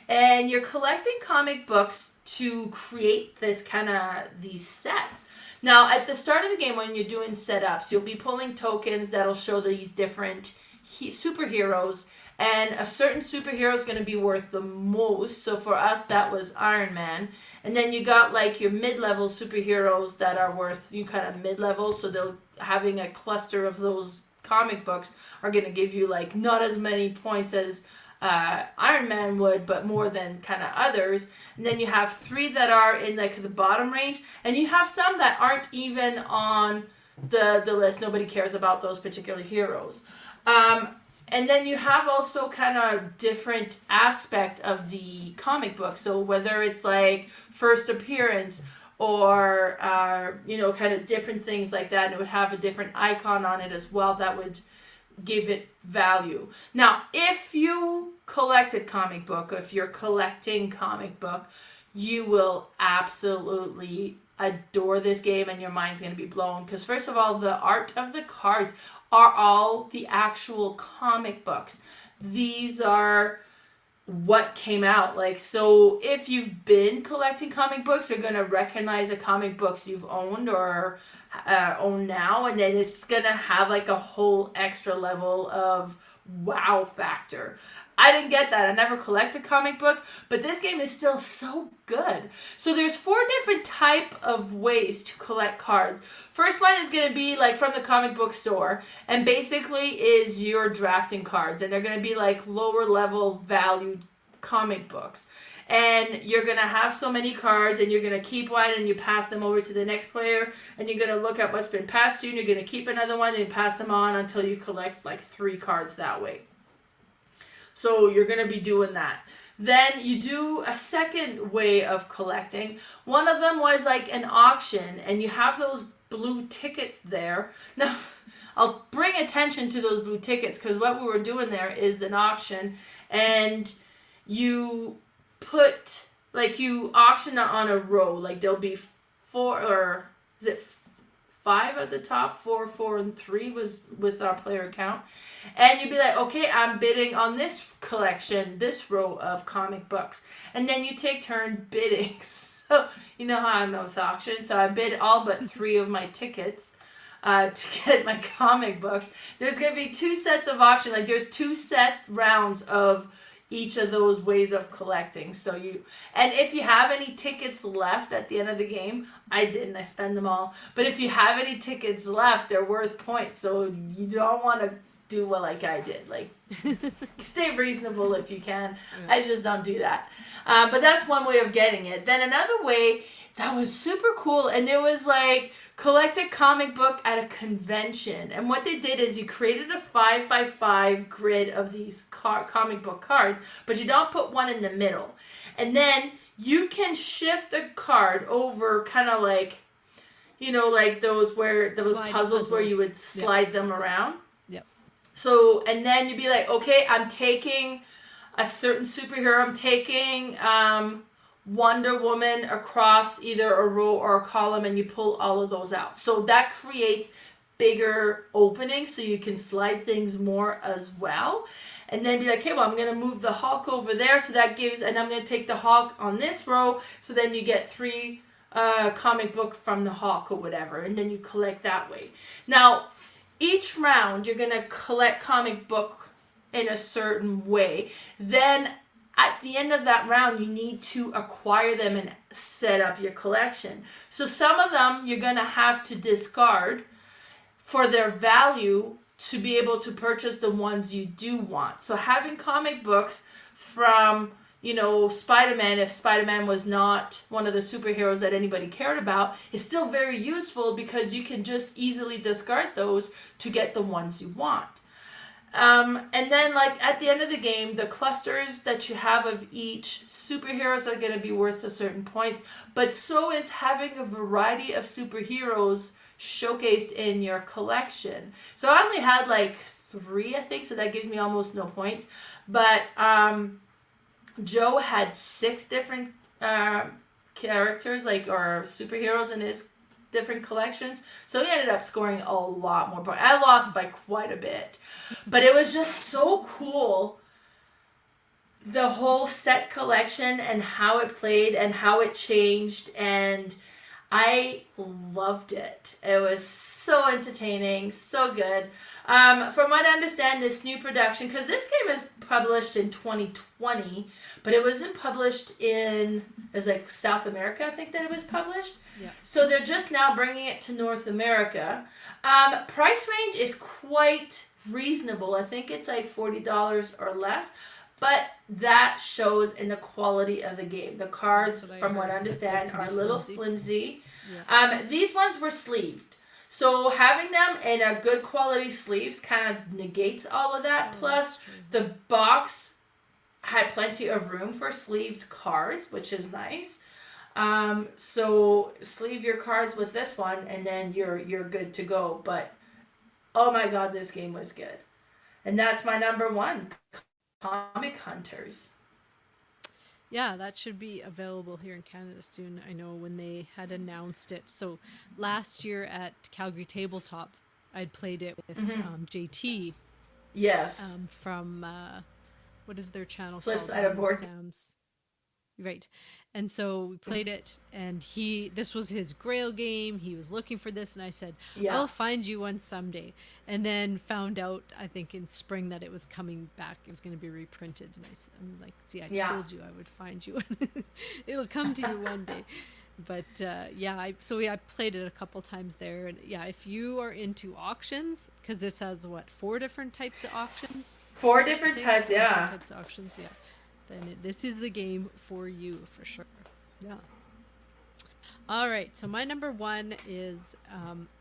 And you're collecting comic books to create these sets. Now, at the start of the game, when you're doing setups, you'll be pulling tokens that'll show these different superheroes, and a certain superhero is going to be worth the most. So for us, that was Iron Man. And then you got like your mid-level superheroes that are worth kind of mid-level. So they'll having a cluster of those comic books are going to give you like not as many points as Iron Man would, but more than kind of others. And then you have 3 that are in like the bottom range, and you have some that aren't even on the list. Nobody cares about those particular heroes. And then you have also kind of different aspect of the comic book. So whether it's like first appearance or, kind of different things like that, and it would have a different icon on it as well that would give it value. Now, if you collected comic book, or if you're collecting comic book, you will absolutely adore this game and your mind's going to be blown. Because first of all, the art of the cards are all the actual comic books. These are what came out. Like, so if you've been collecting comic books, you're going to recognize the comic books you've owned or own now, and then it's going to have like a whole extra level of wow factor. I didn't get that. I never collected comic book, but this game is still so good. So there's 4 different type of ways to collect cards. First one is going to be like from the comic book store, and basically is your drafting cards, and they're going to be like lower level valued comic books. And you're going to have so many cards, and you're going to keep one and you pass them over to the next player, and you're going to look at what's been passed to you, and you're going to keep another one and pass them on until you collect like 3 cards that way. So you're going to be doing that. Then you do a second way of collecting. One of them was like an auction, and you have those blue tickets there. Now, I'll bring attention to those blue tickets, because what we were doing there is an auction, and you put, like, you auction it on a row. Like, there'll be 4, or is it 5 at the top? 4, 4, and 3 was with our player account. And you'd be like, okay, I'm bidding on this collection, this row of comic books. And then you take turn bidding. So, you know how I'm with auction. So I bid all but 3 of my tickets to get my comic books. There's going to be 2 sets of auction. Like, there's 2 set rounds of each of those ways of collecting. So and if you have any tickets left at the end of the game, I didn't, I spend them all. But if you have any tickets left, they're worth points. So you don't want to do what like I did. Like, stay reasonable if you can. I just don't do that. But that's one way of getting it. Then another way that was super cool, and it was like collect a comic book at a convention. And what they did is you created a 5x5 grid of these comic book cards, but you don't put one in the middle. And then you can shift a card over, kind of like, you know, like those puzzles where you would slide them around. Yep. So, and then you'd be like, okay, I'm taking a certain superhero. I'm taking Wonder Woman across either a row or a column, and you pull all of those out. So that creates bigger openings so you can slide things more as well. And then be like, okay, well, I'm going to move the Hulk over there. So that gives, and I'm going to take the Hulk on this row. So then you get 3 comic book from the Hulk or whatever. And then you collect that way. Now, each round, you're going to collect comic book in a certain way. Then at the end of that round, you need to acquire them and set up your collection. So some of them you're going to have to discard for their value to be able to purchase the ones you do want. So having comic books from, you know, Spider-Man, if Spider-Man was not one of the superheroes that anybody cared about, is still very useful because you can just easily discard those to get the ones you want. And then, like, at the end of the game, the clusters that you have of each superheroes are going to be worth a certain points, but so is having a variety of superheroes showcased in your collection. So I only had like 3, I think, so that gives me almost no points. But Joe had 6 different characters, like, or superheroes in his different collections, so he ended up scoring a lot more points. I lost by quite a bit, but it was just so cool, the whole set collection and how it played and how it changed, and I loved it. It was so entertaining, so good. From what I understand, this new production, because this game is published in 2020, but it wasn't published in, it was like South America, I think that it was published. Yeah. So they're just now bringing it to North America. Price range is quite reasonable. I think it's like $40 or less. But that shows in the quality of the game. The cards, from what I understand, are a little flimsy. Yeah. These ones were sleeved. So having them in a good quality sleeves kind of negates all of that. Plus, the box had plenty of room for sleeved cards, which is nice. So sleeve your cards with this one, and then you're good to go. But, oh my God, this game was good. And that's my number 1. Comic Hunters. Yeah, that should be available here in Canada soon. I know when they had announced it. So last year at Calgary Tabletop, I'd played it with JT Yes. from what is their channel Flip called? side of board. Sam's. Right. And so we played it, and this was his grail game. He was looking for this, and I said, Yeah. I'll find you one someday. And then found out, I think in spring, that it was coming back. It was going to be reprinted. And I'm like, see, I Yeah. told you I would find you one. It'll come to you one day. But yeah, I played it a couple times there. And yeah, if you are into auctions, because this has, what, 4 different types of auctions? 4 different types, yeah. 4 types of auctions, yeah. Then this is the game for you for sure. Yeah. All right. So my number 1 is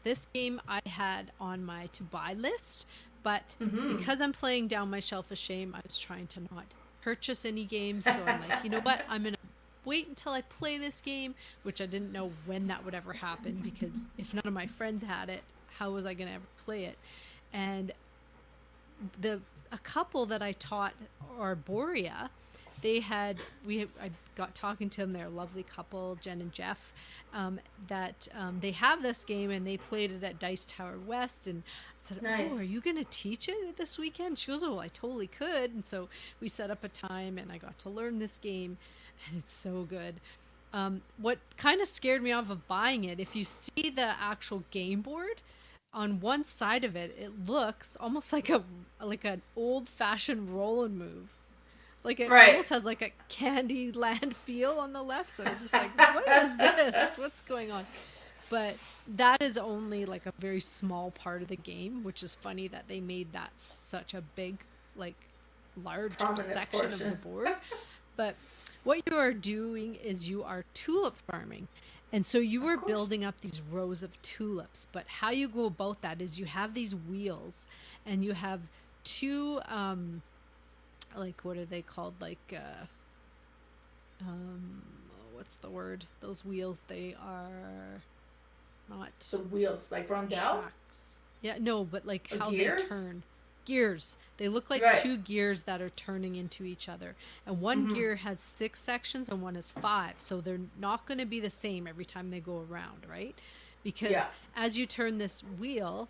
this game I had on my to buy list, but because I'm playing Down My Shelf of Shame, I was trying to not purchase any games. So I'm like, you know what? I'm gonna wait until I play this game, which I didn't know when that would ever happen, because if none of my friends had it, how was I gonna ever play it? And a couple that I taught, Arborea, I got talking to them. They're a lovely couple, Jen and Jeff, that they have this game and they played it at Dice Tower West. And I said, Nice. oh, are you going to teach it this weekend? She goes, oh, well, I totally could. And so we set up a time and I got to learn this game, and it's so good. What kind of scared me off of buying it, if you see the actual game board, on one side of it, it looks almost like an old-fashioned roll and move. Like it almost has like a Candyland feel on the left. So it's just like, what is this? What's going on? But that is only like a very small part of the game, which is funny that they made that such a big, like, large section of the board. But what you are doing is you are tulip farming. And so you are building up these rows of tulips. But how you go about that is you have these wheels, and you have 2 like, what are they called? Like, what's the word? Those wheels, they are not The wheels, like rondelle? tracks. Yeah, no, but like how gears? they turn. Gears. They look like 2 gears that are turning into each other. And one gear has 6 sections and one has 5. So they're not going to be the same every time they go around, right? Because as you turn this wheel,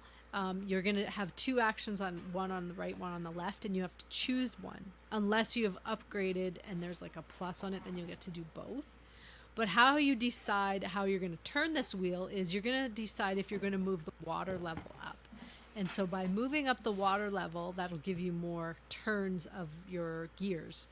you're going to have 2 actions, one on the right, one on the left, and you have to choose one. Unless you have upgraded and there's like a plus on it, then you'll get to do both. But how you decide how you're going to turn this wheel is you're going to decide if you're going to move the water level up. And so by moving up the water level, that'll give you more turns of your gears.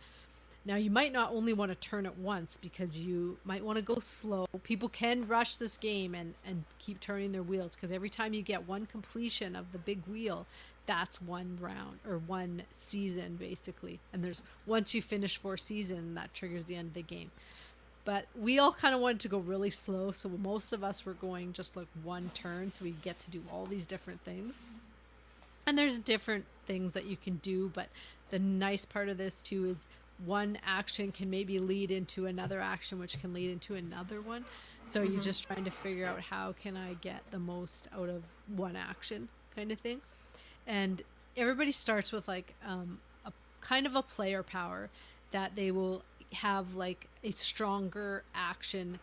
Now, you might not only want to turn it once, because you might want to go slow. People can rush this game and keep turning their wheels, because every time you get one completion of the big wheel, that's one round or one season, basically. And once you finish 4 seasons, that triggers the end of the game. But we all kind of wanted to go really slow, so most of us were going just like one turn, so we get to do all these different things. And there's different things that you can do, but the nice part of this too is one action can maybe lead into another action, which can lead into another one. So you're just trying to figure out, how can I get the most out of one action, kind of thing. And everybody starts with like a kind of a player power that they will have like a stronger action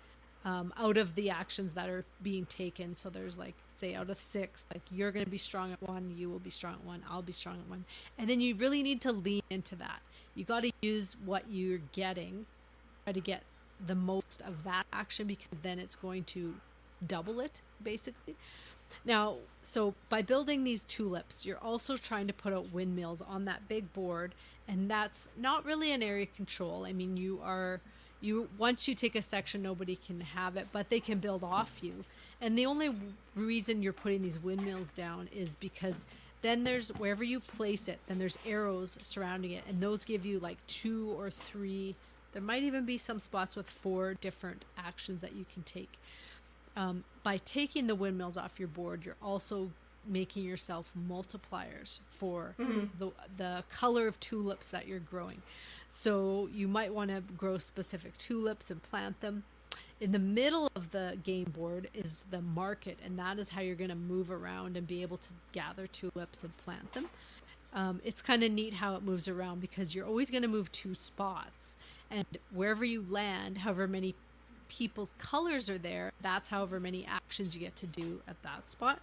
out of the actions that are being taken. So there's like, say out of 6, like you're going to be strong at 1, you will be strong at 1, I'll be strong at 1. And then you really need to lean into that. You got to use what you're getting, try to get the most of that action, because then it's going to double it, basically. Now, so by building these tulips, you're also trying to put out windmills on that big board, and that's not really an area control. I mean, once you take a section, nobody can have it, but they can build off you. And the only reason you're putting these windmills down is because then there's, wherever you place it, then there's arrows surrounding it, and those give you like 2 or 3. There might even be some spots with 4 different actions that you can take. By taking the windmills off your board, you're also making yourself multipliers for the color of tulips that you're growing. So you might want to grow specific tulips and plant them. In the middle of the game board is the market, and that is how you're going to move around and be able to gather tulips and plant them. it's kind of neat how it moves around because you're always going to move 2 spots. And wherever you land, however many people's colors are there, that's however many actions you get to do at that spot.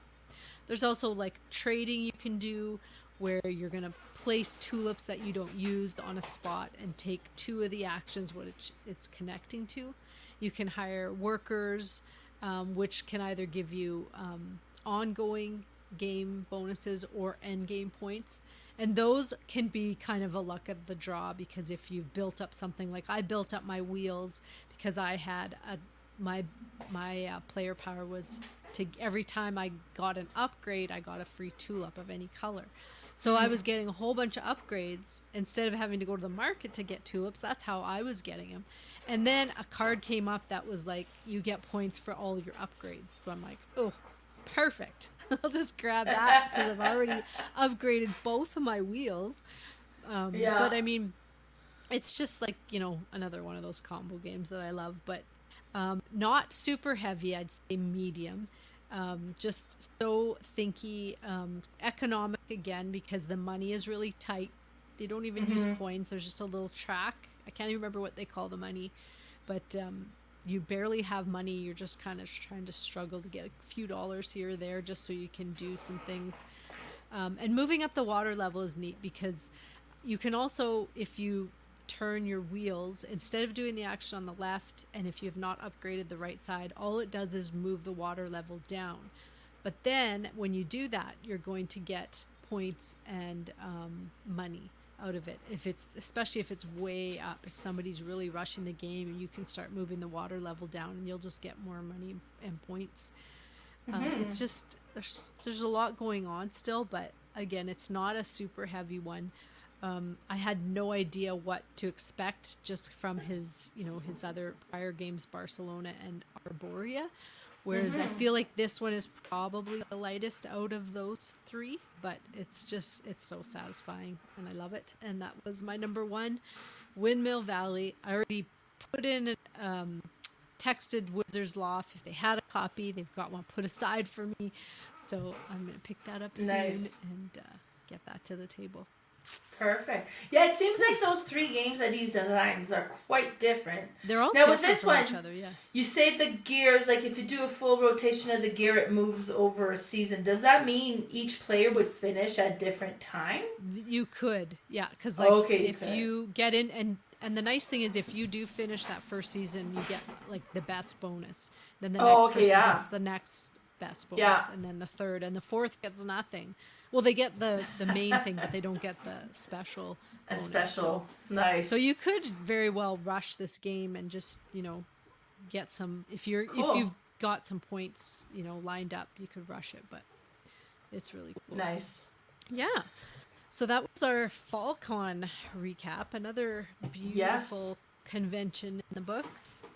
There's also like trading you can do where you're going to place tulips that you don't use on a spot and take 2 of the actions which it's connecting to. You can hire workers, which can either give you ongoing game bonuses or end game points. And those can be kind of a luck of the draw, because if you've built up something, like I built up my wheels because I had my player power was to every time I got an upgrade, I got a free tulip of any color. So I was getting a whole bunch of upgrades instead of having to go to the market to get tulips. That's how I was getting them. And then a card came up that was like, you get points for all your upgrades. So I'm like, oh, perfect. I'll just grab that because I've already upgraded both of my wheels. But I mean, it's just like, another one of those combo games that I love, but not super heavy. I'd say medium. Just so thinky, economic again, because the money is really tight. They don't even use coins. There's just a little track. I can't even remember what they call the money, but you barely have money. You're just kind of trying to struggle to get a few dollars here or there just so you can do some things. And moving up the water level is neat because you can also, if you turn your wheels, instead of doing the action on the left, and if you have not upgraded the right side, all it does is move the water level down. But then when you do that, you're going to get points and money out of it. Especially if it's way up, if somebody's really rushing the game, and you can start moving the water level down, and you'll just get more money and points. It's just there's a lot going on still, but again, it's not a super heavy one. I had no idea what to expect just from his other prior games, Barcelona and Arborea. Whereas I feel like this one is probably the lightest out of those 3, but it's so satisfying and I love it. And that was my number 1, Windmill Valley. I already put in texted Wizards Loft if they had a copy. They've got one put aside for me. So I'm going to pick that up soon and get that to the table. Perfect. Yeah, it seems like those 3 games of these designs are quite different. They're all now different with this from one, each other, yeah. You say the gears, like if you do a full rotation of the gear, it moves over a season. Does that mean each player would finish at different time? You could, yeah, because you get in, and the nice thing is if you do finish that first season, you get like the best bonus. Then the next person gets the next best bonus, and then the third and the fourth gets nothing. Well, they get the main thing, but they don't get the special bonus. Special. Nice. So you could very well rush this game and just, get some, if you've got some points, lined up, you could rush it, but it's really cool. Nice. Yeah. So that was our FallCon recap. Another beautiful convention in the books.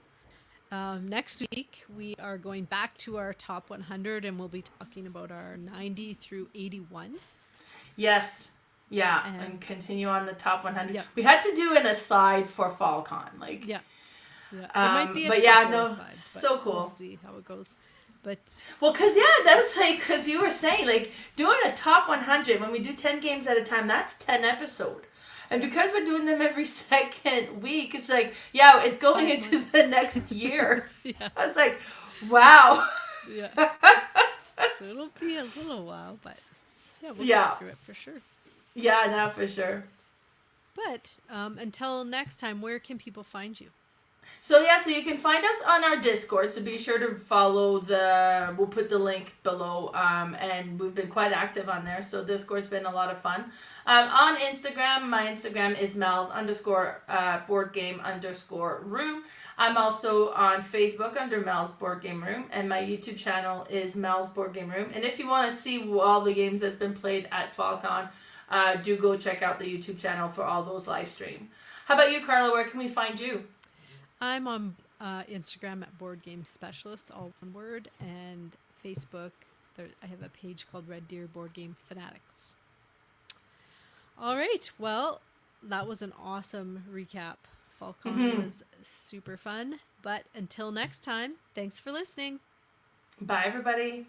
Next week, we are going back to our top 100, and we'll be talking about our 90 through 81. Yes. Yeah, and continue on the top 100. Yep. We had to do an aside for FallCon. Yeah. It might be asides, so cool. We'll see how it goes. But because that was because you were saying doing a top 100 when we do 10 games at a time, that's 10 episodes. And because we're doing them every second week, it's it's going into the next year. I was like, wow. Yeah. So it'll be a little while, but we'll get through it for sure. Yeah, no, for sure. But until next time, where can people find you? So you can find us on our Discord, so be sure to follow we'll put the link below, and we've been quite active on there, so Discord's been a lot of fun. On Instagram, my Instagram is Mel's_boardgame_room. I'm also on Facebook under Mel's Board Game Room, and my YouTube channel is Mel's Board Game Room. And if you want to see all the games that's been played at FallCon, do go check out the YouTube channel for all those live stream. How about you, Carla? Where can we find you? I'm on Instagram at boardgamespecialist, all one word, and Facebook. I have a page called Red Deer Board Game Fanatics. All right, well, that was an awesome recap. FallCon was super fun, but until next time, thanks for listening. Bye, everybody.